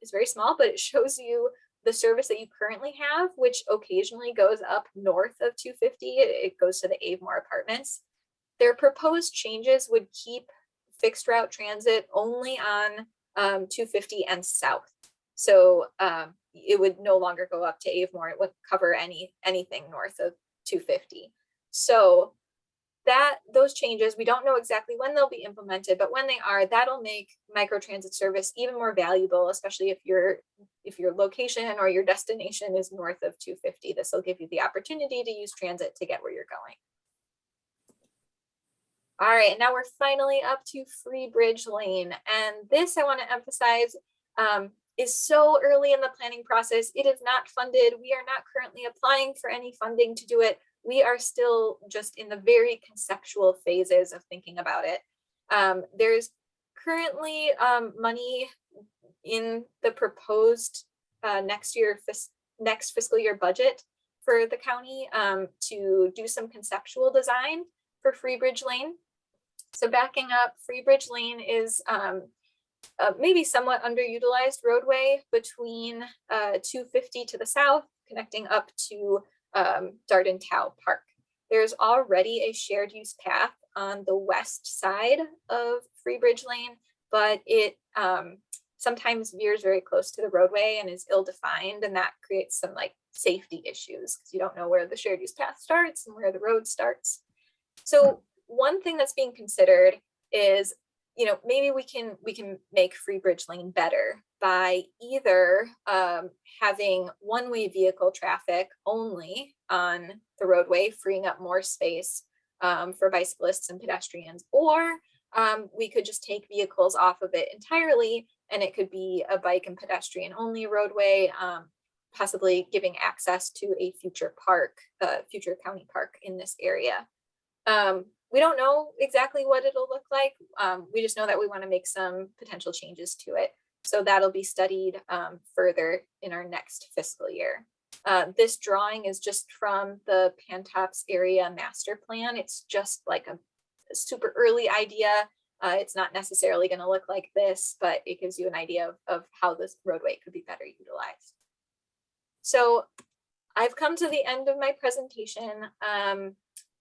is very small, but it shows you the service that you currently have, which occasionally goes up north of 250. It goes to the Albemarle apartments. Their proposed changes would keep fixed route transit only on 250 and south. So it would no longer go up to Avemore. It wouldn't cover anything north of 250. So those changes, we don't know exactly when they'll be implemented, but when they are, that'll make microtransit service even more valuable, especially if your location or your destination is north of 250. This will give you the opportunity to use transit to get where you're going. All right, and now we're finally up to Free Bridge Lane. And this, I want to emphasize, is so early in the planning process. It is not funded. We are not currently applying for any funding to do it. We are still just in the very conceptual phases of thinking about it. There's currently money in the proposed next fiscal year budget for the county to do some conceptual design for Free Bridge Lane. So backing up, Free Bridge Lane is maybe somewhat underutilized roadway between 250 to the south, connecting up to Darden Tow Park. There's already a shared use path on the west side of Free Bridge Lane, but it sometimes veers very close to the roadway and is ill-defined, and that creates some like safety issues because you don't know where the shared use path starts and where the road starts. So one thing that's being considered is, maybe we can make Free Bridge Lane better by either having one-way vehicle traffic only on the roadway, freeing up more space for bicyclists and pedestrians, or we could just take vehicles off of it entirely, and it could be a bike and pedestrian only roadway, possibly giving access to a future county park in this area. We don't know exactly what it'll look like. We just know that we want to make some potential changes to it. So that'll be studied further in our next fiscal year. This drawing is just from the Pantops area master plan. It's just like a super early idea. It's not necessarily going to look like this, but it gives you an idea of how this roadway could be better utilized. So I've come to the end of my presentation.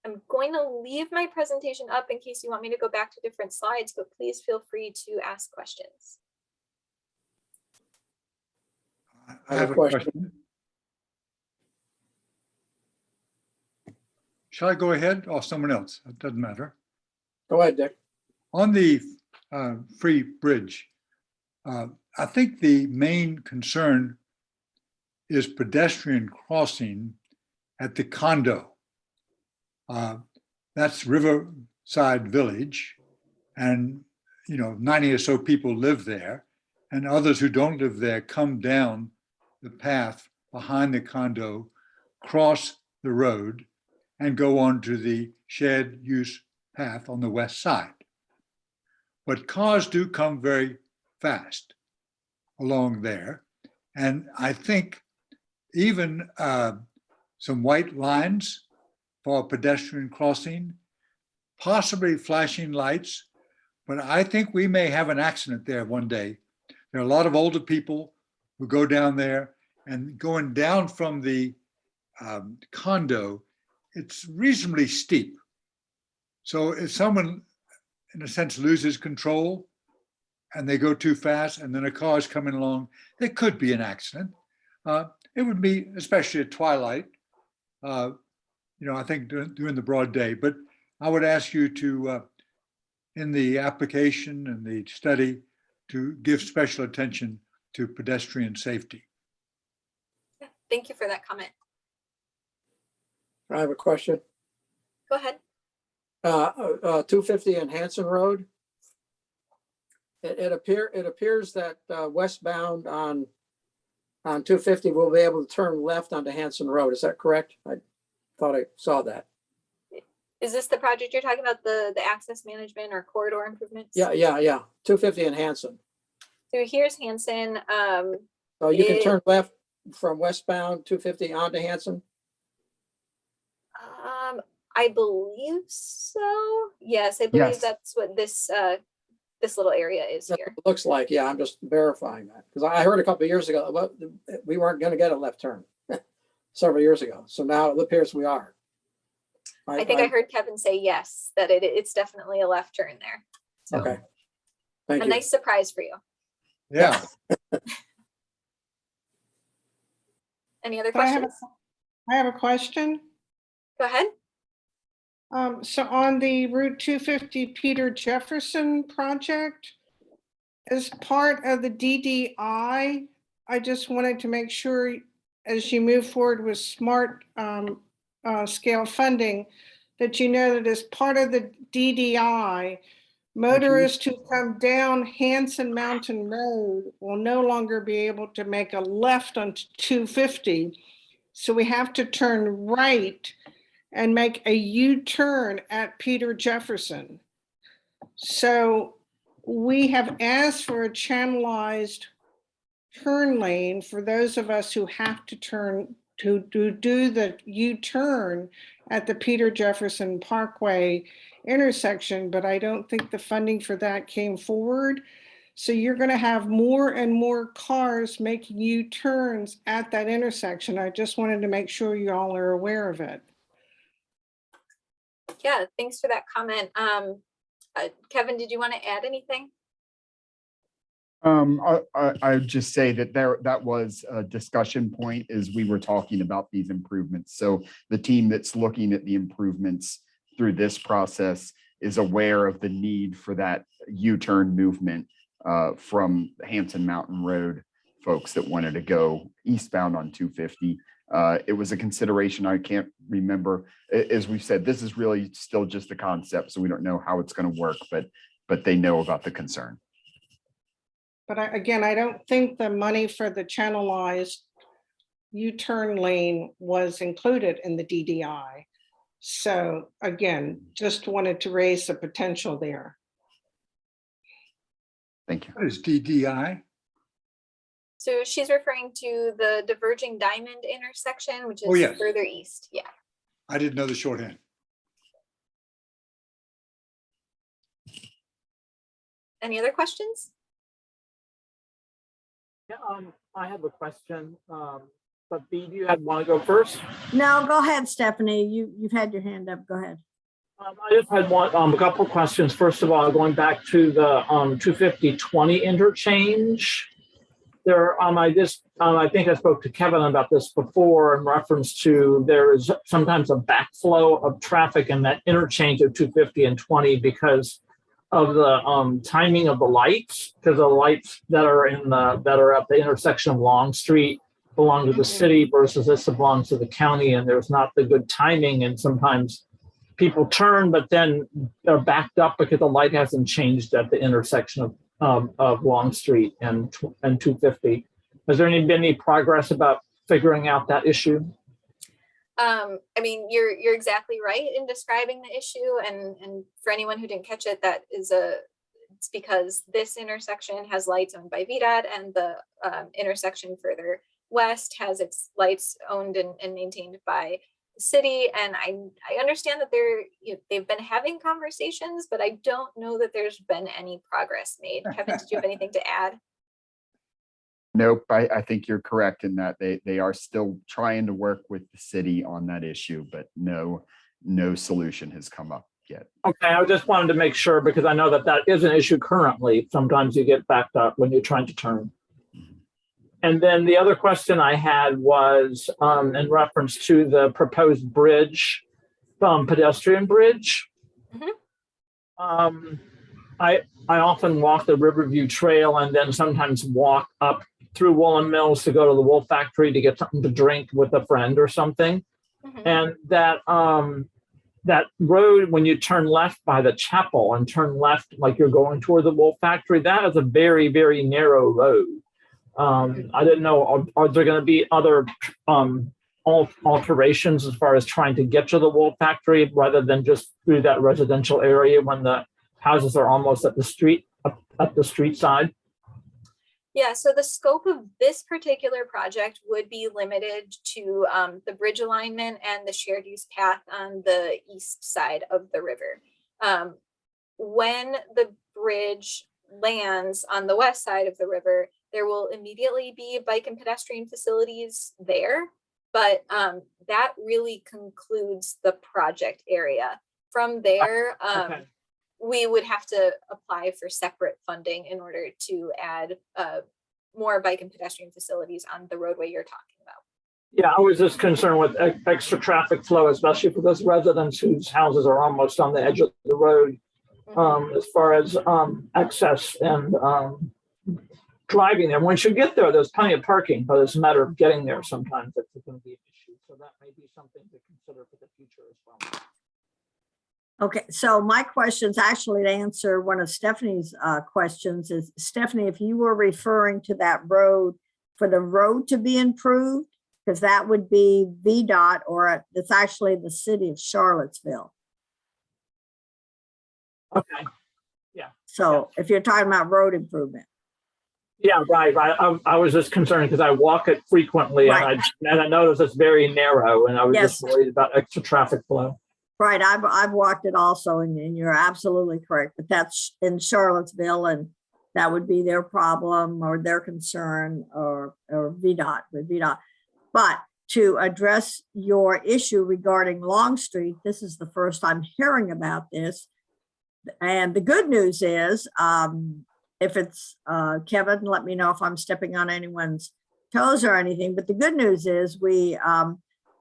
I'm going to leave my presentation up in case you want me to go back to different slides, but please feel free to ask questions. I have a question. Shall I go ahead or someone else? It doesn't matter. Go ahead, Dick. On the Free Bridge, I think the main concern is pedestrian crossing at the condo. That's Riverside Village, and 90 or so people live there, and others who don't live there come down the path behind the condo, cross the road, and go on to the shared use path on the west side. But cars do come very fast along there, and I think even some white lines for pedestrian crossing, possibly flashing lights, but I think we may have an accident there one day. There are a lot of older people who go down there, and going down from the condo, it's reasonably steep. So if someone, in a sense, loses control and they go too fast and then a car is coming along, there could be an accident. It would be, especially at twilight, I think during the broad day, but I would ask you to, in the application and the study, to give special attention to pedestrian safety. Thank you for that comment. I have a question. Go ahead. 250 and Hanson Road. It appears that westbound on on 250 will be able to turn left onto Hanson Road. Is that correct? I thought I saw that. Is this the project you're talking about, the access management or corridor improvements? Yeah. 250 and Hanson. So here's Hanson. So you can It- turn left from westbound 250 onto Hanson? I believe so. Yes, I believe Yes. that's what this little area is That's here. what it looks like, yeah, I'm just verifying that, because I heard a couple of years ago, well, we weren't gonna get a left turn several years ago, so now it appears we are. I think I heard Kevin say yes, that it's definitely a left turn there. So Okay. Thank a you. nice surprise for you. Yeah, Any other But I have questions? I have a question. Go ahead. So on the Route 250 Peter Jefferson project, as part of the DDI, I just wanted to make sure as you move forward with smart scale funding, that you know that as part of the DDI, motorists who come down Hanson Mountain Road will no longer be able to make a left on 250. So we have to turn right and make a U-turn at Peter Jefferson. So we have asked for a channelized turn lane for those of us who have to turn to do the U-turn at the Peter Jefferson Parkway intersection, but I don't think the funding for that came forward. So you're going to have more and more cars making U-turns at that intersection. I just wanted to make sure you all are aware of it. Yeah, thanks for that comment. Kevin, did you want to add anything? I would just say that that was a discussion point as we were talking about these improvements. So the team that's looking at the improvements through this process is aware of the need for that U-turn movement from Hanson Mountain Road folks that wanted to go eastbound on 250. It was a consideration. I can't remember. As we've said, this is really still just a concept, so we don't know how it's going to work, but they know about the concern. But again, I don't think the money for the channelized U-turn lane was included in the DDI. So again, just wanted to raise the potential there. Thank you. what is DDI? So she's referring to the diverging diamond intersection, which is Oh, yes. further east. Yeah. I didn't know the shorthand. Any other questions? Yeah, I have a question, but Bee, do you want to go first? No, go ahead, Stephanie. You've had your hand up. Go ahead. I just had a couple of questions. First of all, going back to the 250-20 interchange. There, I think I spoke to Kevin about this before in reference to there is sometimes a backflow of traffic in that interchange of 250 and 20 because of the timing of the lights, because the lights that are at the intersection of Long Street belong to the city versus this belongs to the county, and there's not the good timing, and sometimes people turn, but then they're backed up because the light hasn't changed at the intersection of Long Street and 250. Has there been any progress about figuring out that issue? I mean, you're exactly right in describing the issue, and for anyone who didn't catch it, it's because this intersection has lights owned by VDOT, and the intersection further west has its lights owned and maintained by the city. And I understand that they've been having conversations, but I don't know that there's been any progress made. Kevin, did you have anything to add? Nope, I think you're correct in that they are still trying to work with the city on that issue, but no solution has come up yet. Okay, I just wanted to make sure because I know that is an issue currently. Sometimes you get backed up when you're trying to turn. And then the other question I had was in reference to the proposed bridge, pedestrian bridge. Mm-hmm. I often walk the Riverview Trail and then sometimes walk up through Rollon Mills to go to the wool factory to get something to drink with a friend or something. Mm-hmm. And that road, when you turn left by the chapel and turn left like you're going toward the wool factory, that is a very, very narrow road. I didn't know, are there going to be other alterations as far as trying to get to the wool factory rather than just through that residential area when the houses are almost at the street, up the street side? Yeah, so the scope of this particular project would be limited to the bridge alignment and the shared use path on the east side of the river. When the bridge lands on the west side of the river, there will immediately be bike and pedestrian facilities there, but that really concludes the project area. From there, Okay. we would have to apply for separate funding in order to add more bike and pedestrian facilities on the roadway you're talking about. Yeah, I was just concerned with extra traffic flow, especially for those residents whose houses are almost on the edge of the road, as far as access and driving there. Once you get there, there's plenty of parking, but it's a matter of getting there sometimes that's going to be an issue. So that may be something to consider for the future as well. Okay, so my questions actually to answer one of Stephanie's questions is, Stephanie, if you were referring to that road for the road to be improved, because that would be VDOT, or it's actually the city of Charlottesville. Okay. So if you're talking about road improvement. Yeah, right. I was just concerned because I walk it frequently, Right. and I noticed it's very narrow, and I was Yes. just worried about extra traffic flow. Right, I've walked it also, and you're absolutely correct, but that's in Charlottesville, and that would be their problem or their concern, or VDOT, with VDOT. But to address your issue regarding Long Street, this is the first I'm hearing about this. And the good news is, if it's Kevin, let me know if I'm stepping on anyone's toes or anything, but the good news is we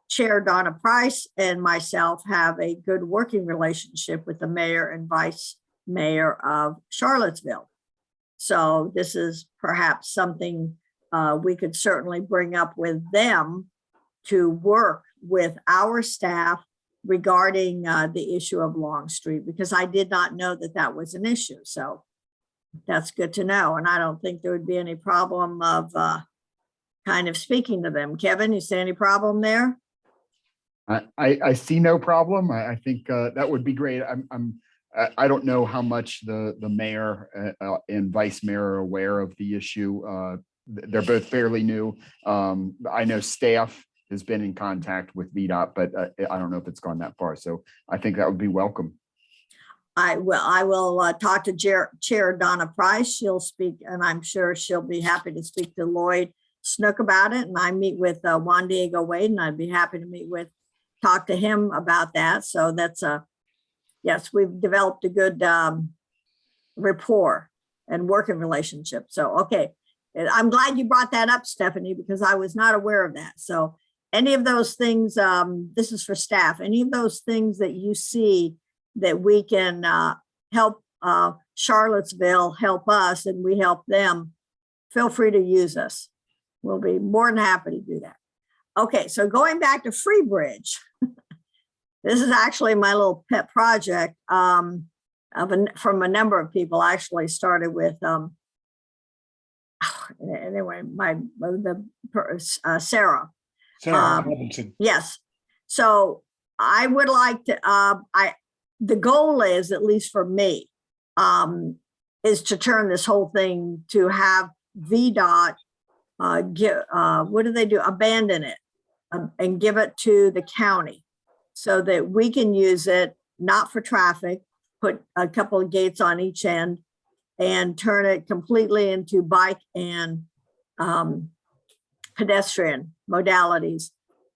Chair Donna Price and myself have a good working relationship with the mayor and vice mayor of Charlottesville. So this is perhaps something we could certainly bring up with them to work with our staff regarding the issue of Long Street, because I did not know that that was an issue. So that's good to know. And I don't think there would be any problem of kind of speaking to them. Kevin, you see any problem there? I see no problem. I think that would be great. I don't know how much the mayor and vice mayor are aware of the issue. They're both fairly new. I know staff has been in contact with VDOT, but I don't know if it's gone that far. So I think that would be welcome. I will talk to Chair Donna Price. She'll speak, and I'm sure she'll be happy to speak to Lloyd Snook about it. And I meet with Juan Diego Wade, and I'd be happy to talk to him about that. So that's yes, we've developed a good rapport and working relationship. So, okay. I'm glad you brought that up, Stephanie, because I was not aware of that. So any of those things, this is for staff, any of those things that you see that we can help Charlottesville help us and we help them, feel free to use us. We'll be more than happy to do that. Okay, so going back to Free Bridge, this is actually my little pet project from a number of people. I actually started with anyway, Sarah. Sarah Robinson. Yes. So I would like to, the goal is, at least for me, is to turn this whole thing to have VDOT what do they do? Abandon it and give it to the county so that we can use it, not for traffic, put a couple of gates on each end and turn it completely into bike and pedestrian modalities.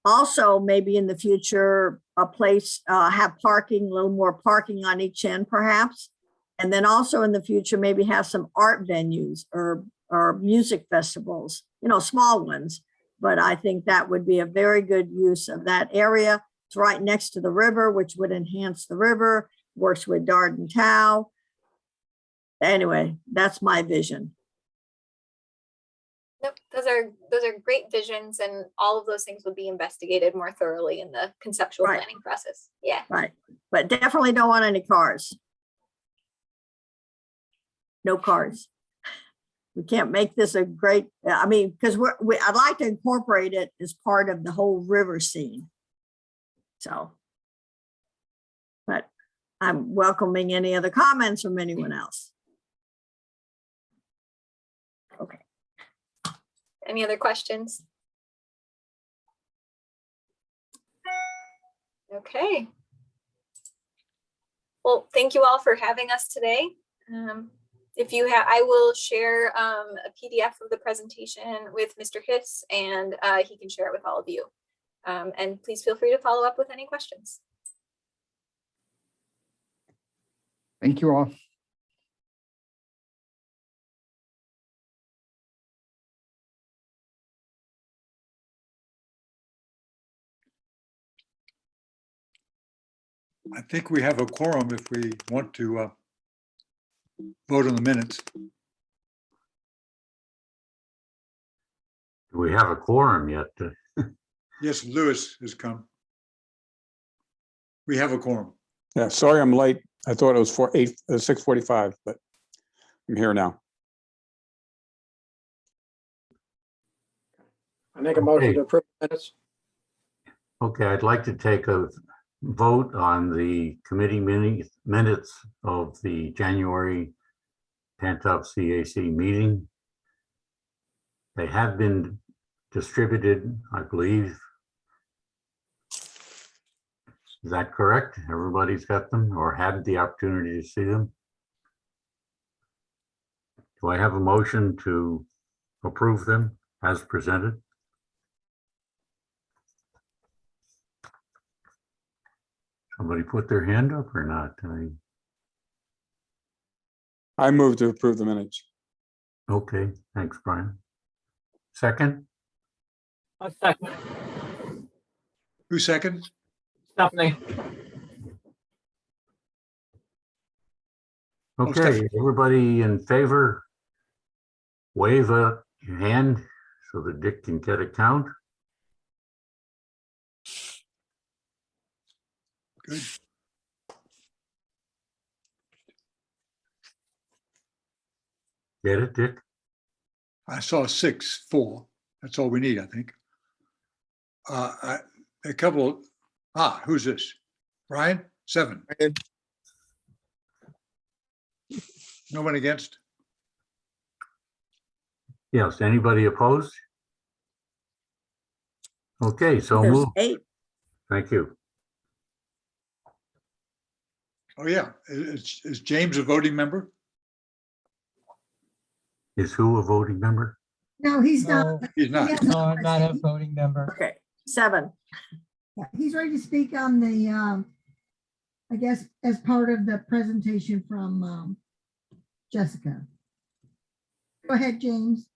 Also, maybe in the future, a place have parking, a little more parking on each end perhaps. And then also in the future, maybe have some art venues or music festivals, small ones. But I think that would be a very good use of that area. It's right next to the river, which would enhance the river, works with Darden Town. Anyway, that's my vision. Nope, those are great visions, and all of those things would be investigated more thoroughly in the conceptual Right. planning process. Yeah. Right. But definitely don't want any cars. No cars. We can't make this a great, I mean, because I'd like to incorporate it as part of the whole river scene. So, but I'm welcoming any other comments from anyone else. Okay. Any other questions? Okay. Well, thank you all for having us today. If you have, I will share a PDF of the presentation with Mr. Hiss, and he can share it with all of you. And please feel free to follow up with any questions. Thank you all. I think we have a quorum if we want to vote on the minutes. Do we have a quorum yet? Yes, Lewis has come. We have a quorum. Yeah, sorry I'm late. I thought it was 6:45, but I'm here now. I make a motion Okay. to approve minutes. Okay, I'd like to take a vote on the committee minutes of the January Pantops CAC meeting. They have been distributed, I believe. Is that correct? Everybody's got them or had the opportunity to see them? Do I have a motion to approve them as presented? Somebody put their hand up or not? I move to approve the minutes. Okay, thanks, Brian. Second? A second, Who second? Stephanie. Okay, everybody in favor? Wave a hand so that Dick can get a count. Good. Get it, Dick? I saw 6-4. That's all we need, I think. A couple, who's this? Brian? 7. No one against? Yes, anybody opposed? Okay, so There's move. 8. Thank you. Oh, yeah. Is James a voting member? Is who a voting member? No, he's not. He's not. Yes. No, I'm not a voting member. Okay, 7. Yeah, he's ready to speak on the, I guess, as part of the presentation from Jessica. Go ahead, James.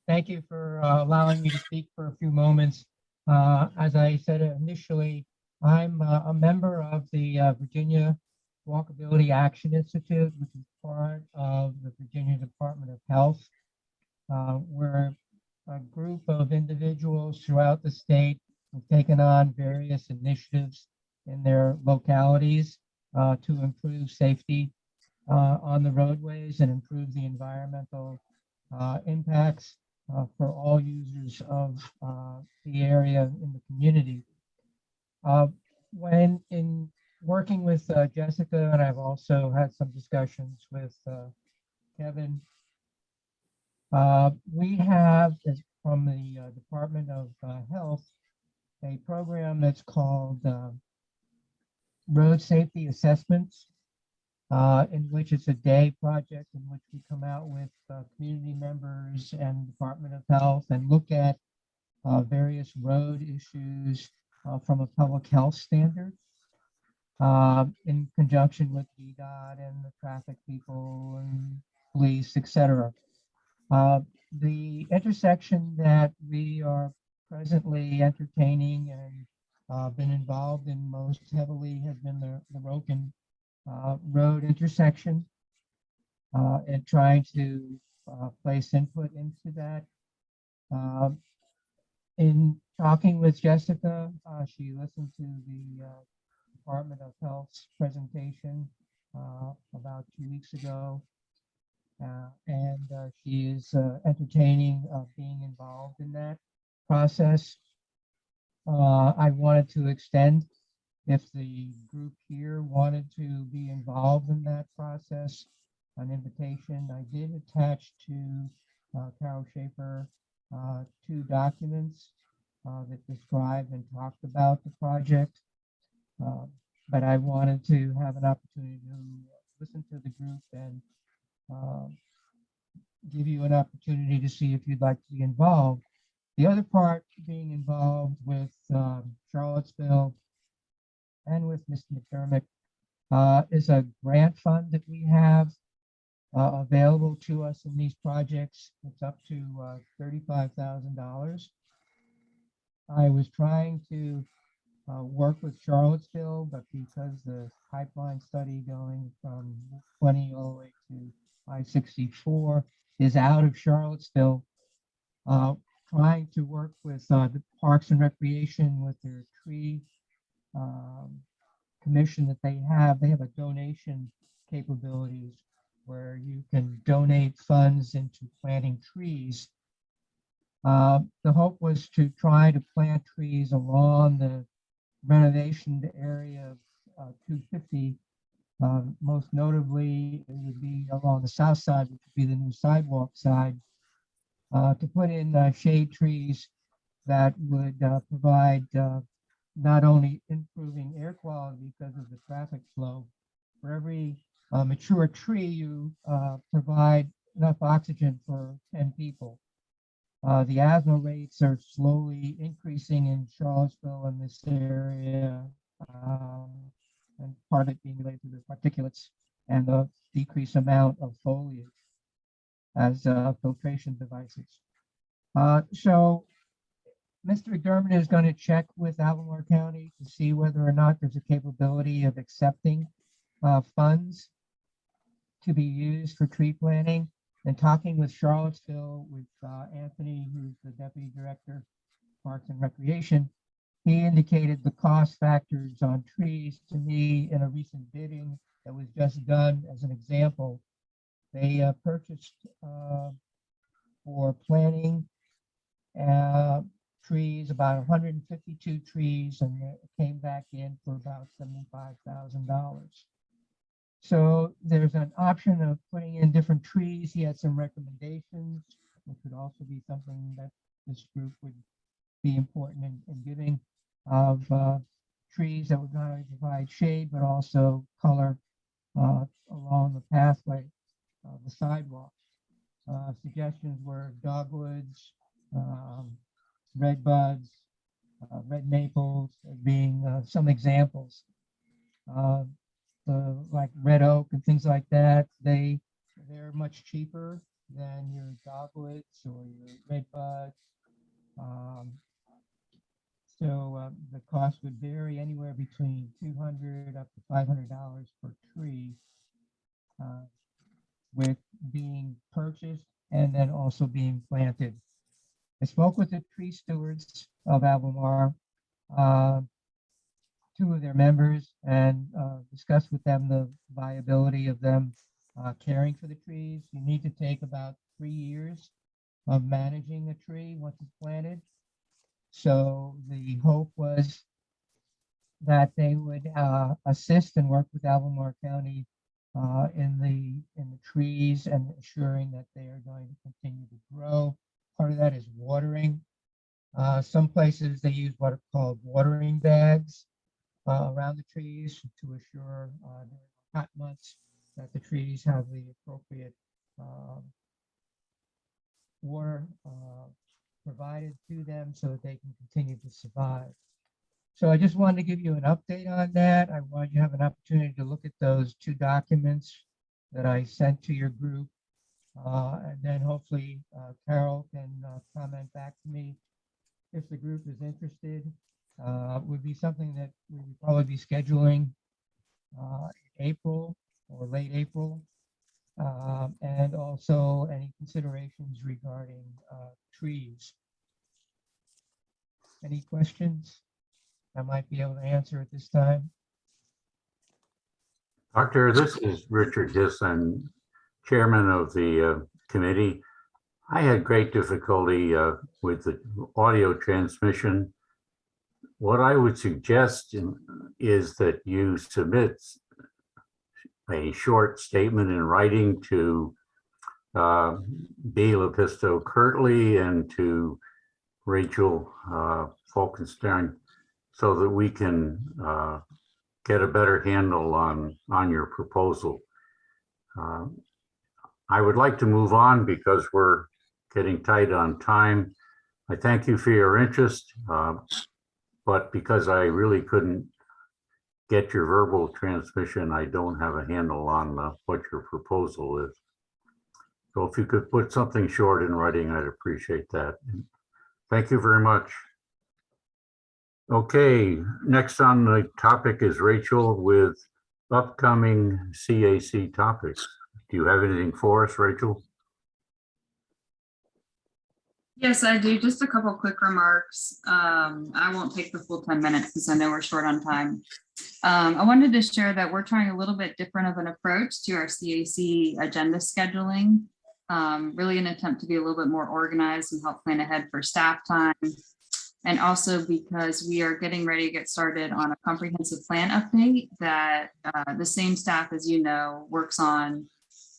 Thank you for allowing me to speak for a few moments. As I said initially, I'm a member of the Virginia Walkability Action Institute, which is part of the Virginia Department of Health. We're a group of individuals throughout the state who've taken on various initiatives in their localities to improve safety on the roadways and improve the environmental impacts for all users of the area in the community. When in working with Jessica, and I've also had some discussions with Kevin, we have, from the Department of Health, a program that's called Road Safety Assessments, in which it's a day project in which we come out with community members and Department of Health and look at various road issues from a public health standard in conjunction with VDOT and the traffic people and police, etc. The intersection that we are presently entertaining and been involved in most heavily has been the Roken road intersection, and trying to place input into that. In talking with Jessica, she listened to the Department of Health's presentation about 2 weeks ago. And she is entertaining being involved in that process. I wanted to extend, if the group here wanted to be involved in that process, an invitation. I did attach to Carol Schaefer 2 documents that described and talked about the project. But I wanted to have an opportunity to listen to the group and give you an opportunity to see if you'd like to be involved. The other part, being involved with Charlottesville and with Mr. McDermott, is a grant fund that we have available to us in these projects. It's up to $35,000. I was trying to work with Charlottesville, but because the pipeline study going from 20 all the way to I-64 is out of Charlottesville, trying to work with the Parks and Recreation with their tree commission that they have. They have a donation capabilities where you can donate funds into planting trees. The hope was to try to plant trees along the renovation area of 250. Most notably, it would be along the south side, which would be the new sidewalk side, to put in shade trees that would provide not only improving air quality because of the traffic flow. For every mature tree, you provide enough oxygen for 10 people. The asthma rates are slowly increasing in Charlottesville and this area, and part of it being related to the particulates and the decreased amount of foliage as filtration devices. So Mr. McDermott is going to check with Albemarle County to see whether or not there's a capability of accepting funds to be used for tree planting. And talking with Charlottesville, with Anthony, who's the Deputy Director, Parks and Recreation, he indicated the cost factors on trees to me in a recent bidding that was just done. As an example, they purchased for planting trees, about 152 trees, and it came back in for about $75,000. So there's an option of putting in different trees. He had some recommendations, which would also be something that this group would be important in giving, of trees that would not only provide shade, but also color along the pathway, the sidewalk. Suggestions were dogwoods, red buds, red maples as being some examples. Like red oak and things like that, they're much cheaper than your dogwoods or your red buds. So the cost would vary anywhere between $200 up to $500 per tree, with being purchased and then also being planted. I spoke with the tree stewards of Albemarle, 2 of their members, and discussed with them the viability of them caring for the trees. You need to take about 3 years of managing a tree once it's planted. So the hope was that they would assist and work with Albemarle County in the trees and assuring that they are going to continue to grow. Part of that is watering. Some places they use what are called watering bags around the trees to assure during hot months that the trees have the appropriate water provided to them so that they can continue to survive. So I just wanted to give you an update on that. I wanted you to have an opportunity to look at those 2 documents that I sent to your group. And then hopefully Carol can comment back to me if the group is interested. Would be something that we would probably be scheduling April or late April. And also any considerations regarding trees. Any questions I might be able to answer at this time? Doctor, this is Richard Hisson, chairman of the committee. I had great difficulty with the audio transmission. What I would suggest is that you submit a short statement in writing to B. Lepisto Kirtley and to Rachel Falkenstein, so that we can get a better handle on your proposal. I would like to move on because we're getting tight on time. I thank you for your interest, but because I really couldn't get your verbal transmission, I don't have a handle on what your proposal is. So if you could put something short in writing, I'd appreciate that. Thank you very much. Okay, next on the topic is Rachel with upcoming CAC topics. Do you have anything for us, Rachel? Yes, I do. Just a couple quick remarks. I won't take the full 10 minutes because I know we're short on time. I wanted to share that we're trying a little bit different of an approach to our CAC agenda scheduling, really an attempt to be a little bit more organized and help plan ahead for staff time. And also because we are getting ready to get started on a comprehensive plan update that the same staff, as you know, works on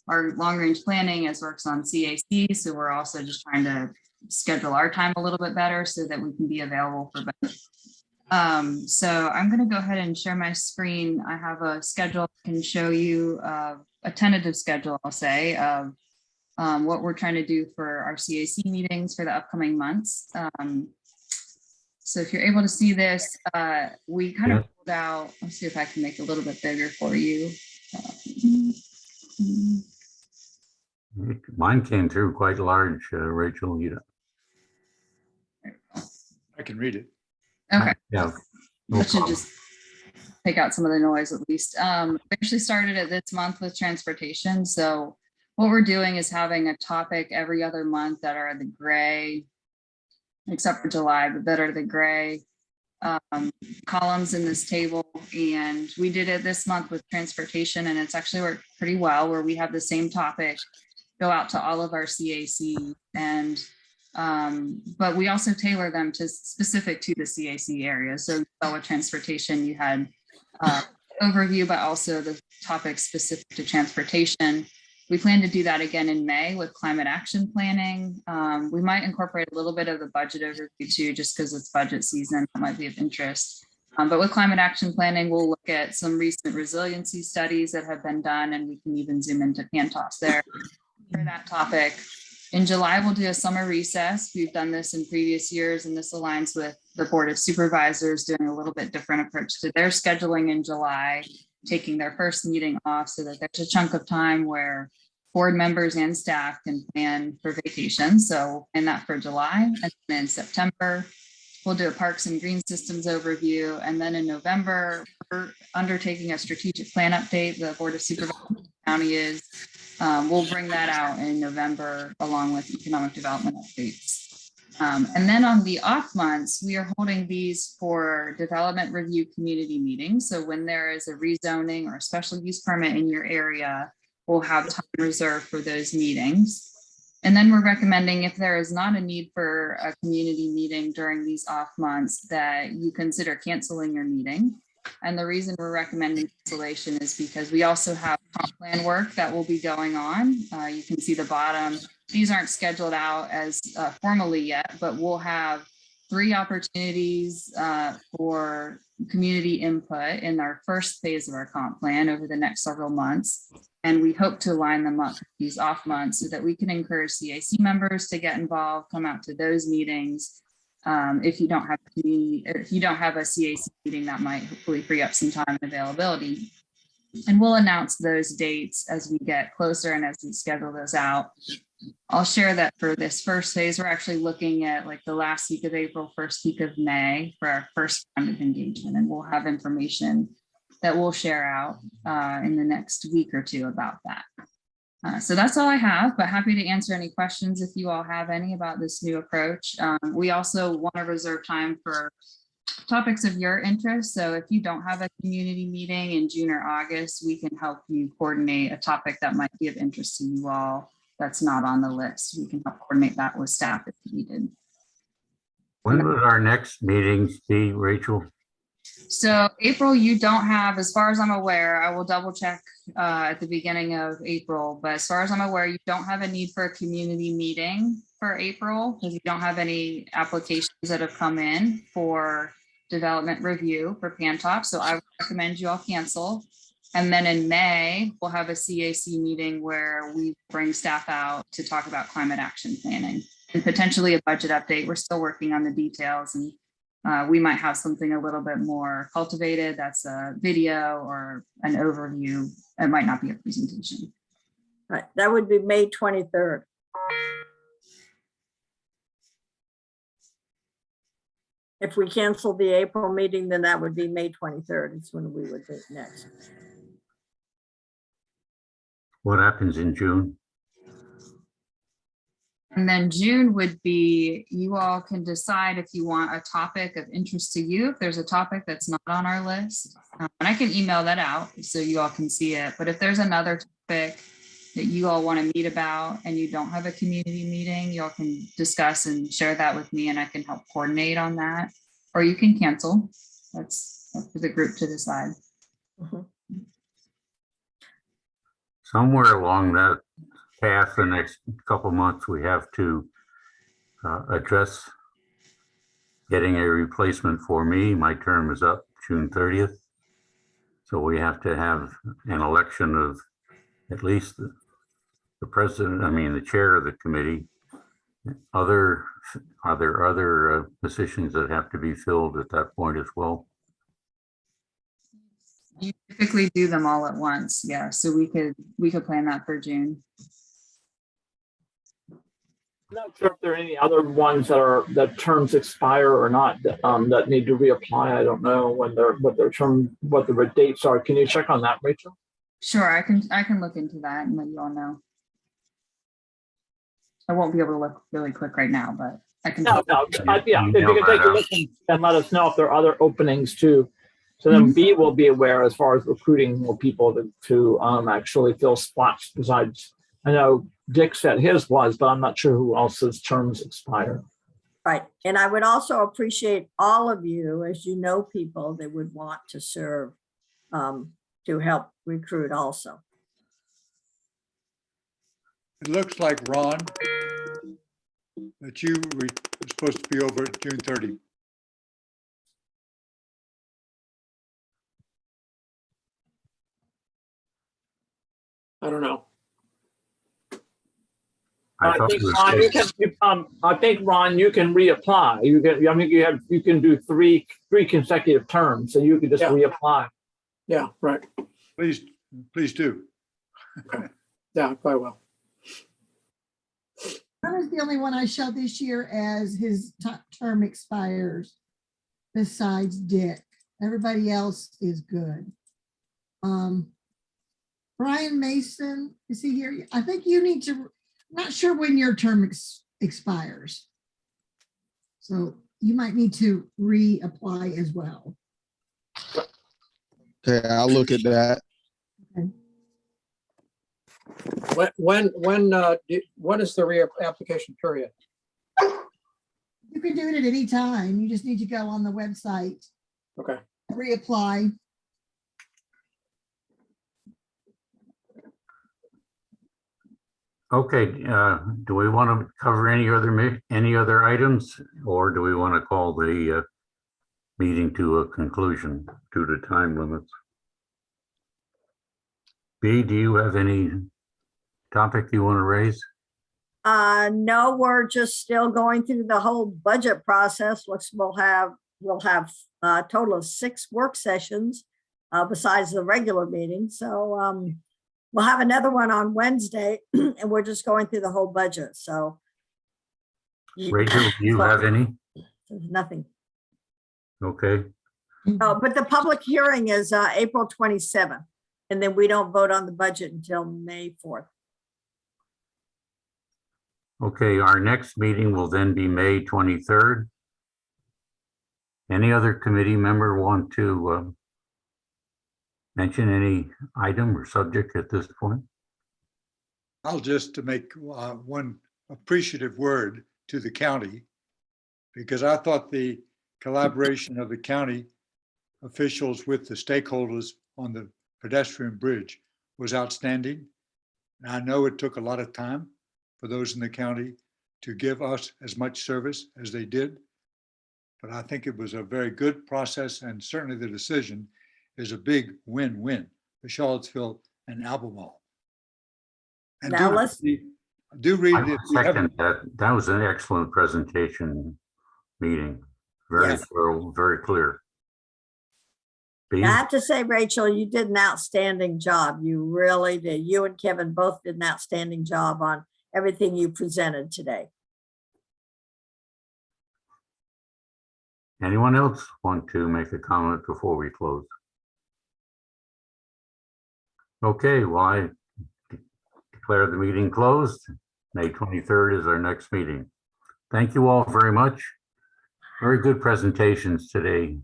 our long-range planning as works on CAC. So we're also just trying to schedule our time a little bit better so that we can be available for both. So I'm going to go ahead and share my screen. I have a schedule I can show you, a tentative schedule, I'll say, of what we're trying to do for our CAC meetings for the upcoming months. So if you're able to see this, we kind of pulled out, let's see if I can make it a little bit bigger for you. Mine came through quite large, Rachel. You I can read it. Okay. Yeah. No That should problem. just take out some of the noise at least. We actually started it this month with transportation. So what we're doing is having a topic every other month that are the gray, except for July, but that are the gray columns in this table. And we did it this month with transportation, and it's actually worked pretty well, where we have the same topic go out to all of our CAC, and but we also tailor them to specific to the CAC area. So with transportation, you had overview, but also the topic specific to transportation. We plan to do that again in May with climate action planning. We might incorporate a little bit of the budget overview too, just because it's budget season, that might be of interest. But with climate action planning, we'll look at some recent resiliency studies that have been done, and we can even zoom into Pantops there for that topic. In July, we'll do a summer recess. We've done this in previous years, and this aligns with the Board of Supervisors doing a little bit different approach to their scheduling in July, taking their first meeting off so that there's a chunk of time where board members and staff can plan for vacation. So in that for July, and then in September, we'll do a Parks and Green Systems overview. And then in November, we're undertaking a strategic plan update. The Board of Supervisors County is. We'll bring that out in November along with economic development updates. And then on the off months, we are holding these for development review community meetings. So when there is a rezoning or a special use permit in your area, we'll have time reserved for those meetings. And then we're recommending, if there is not a need for a community meeting during these off months, that you consider canceling your meeting. And the reason we're recommending cancellation is because we also have comp plan work that will be going on. You can see the bottom. These aren't scheduled out as formally yet, but we'll have 3 opportunities for community input in our first phase of our comp plan over the next several months. And we hope to line them up these off months so that we can encourage CAC members to get involved, come out to those meetings. If you don't have a CAC meeting, that might hopefully free up some time and availability. And we'll announce those dates as we get closer and as we schedule those out. I'll share that for this first phase, we're actually looking at like the last week of April, first week of May for our first round of engagement, and we'll have information that we'll share out in the next week or two about that. So that's all I have, but happy to answer any questions if you all have any about this new approach. We also want to reserve time for topics of your interest. So if you don't have a community meeting in June or August, we can help you coordinate a topic that might be of interest to you all that's not on the list. We can help coordinate that with staff if needed. When would our next meetings be, Rachel? So April, you don't have, as far as I'm aware, I will double check at the beginning of April, but as far as I'm aware, you don't have a need for a community meeting for April because you don't have any applications that have come in for development review for Pantops. So I would recommend you all cancel. And then in May, we'll have a CAC meeting where we bring staff out to talk about climate action planning and potentially a budget update. We're still working on the details, and we might have something a little bit more cultivated. That's a video or an overview. It might not be a presentation. Right, that would be May 23rd. If we cancel the April meeting, then that would be May 23rd. It's when we would do next. What happens in June? And then June would be, you all can decide if you want a topic of interest to you, if there's a topic that's not on our list. And I can email that out so you all can see it. But if there's another topic that you all want to meet about and you don't have a community meeting, you all can discuss and share that with me and I can help coordinate on that. Or you can cancel. That's up to the group to decide. Somewhere along that path, the next couple months, we have to address getting a replacement for me. My term is up June 30th. So we have to have an election of at least the president, the chair of the committee. Are there other positions that have to be filled at that point as well? You typically do them all at once. Yeah. So we could plan that for June. I'm not sure if there are any other ones that terms expire or not that need to reapply. I don't know what the dates are. Can you check on that, Rachel? Sure, I can look into that and let you all know. I won't be able to look really quick right now, but I can. Yeah, if you can take a look and let us know if there are other openings too. So then B will be aware as far as recruiting more people to actually fill spots besides, I know Dick said his was, but I'm not sure who else's terms expire. Right. And I would also appreciate all of you, as you know, people that would want to serve to help recruit also. It looks like, Ron, that you were supposed to be over at June 30. I don't know. I think Ron, you can reapply. You can do three consecutive terms, so you can just reapply. Yeah, right. Please do. Yeah, quite well. Ron is the only one I show this year as his term expires besides Dick. Everybody else is good. Brian Mason, is he here? I think you need to, not sure when your term expires. So you might need to reapply as well. Okay, I'll look at that. Okay. When is the reapplication period? You can do it at any time. You just need to go on the website. Okay. Reapply. Okay, do we want to cover any other items, or do we want to call the meeting to a conclusion due to time limits? B, do you have any topic you want to raise? No, we're just still going through the whole budget process. We'll have a total of 6 work sessions besides the regular meeting. So we'll have another one on Wednesday, and we're just going through the whole budget. So Rachel, do you have any? Nothing. Okay, Oh, but the public hearing is April 27th, and then we don't vote on the budget until May 4th. okay, our next meeting will then be May 23rd. Any other committee member want to mention any item or subject at this point? I'll just to make one appreciative word to the county, because I thought the collaboration of the county officials with the stakeholders on the pedestrian bridge was outstanding. And I know it took a lot of time for those in the county to give us as much service as they did. But I think it was a very good process, and certainly the decision is a big win-win for Charlottesville and Albemarle. And Now let's- do read I if you have, second that. That was an excellent presentation meeting. Very Yes. thorough, very clear. B, I have to say, Rachel, you did an outstanding job. You really did. You and Kevin both did an outstanding job on everything you presented today. anyone else want to make a comment before we close? Okay, well, I declare the meeting closed. May 23rd is our next meeting. Thank you all very much. Very good presentations today.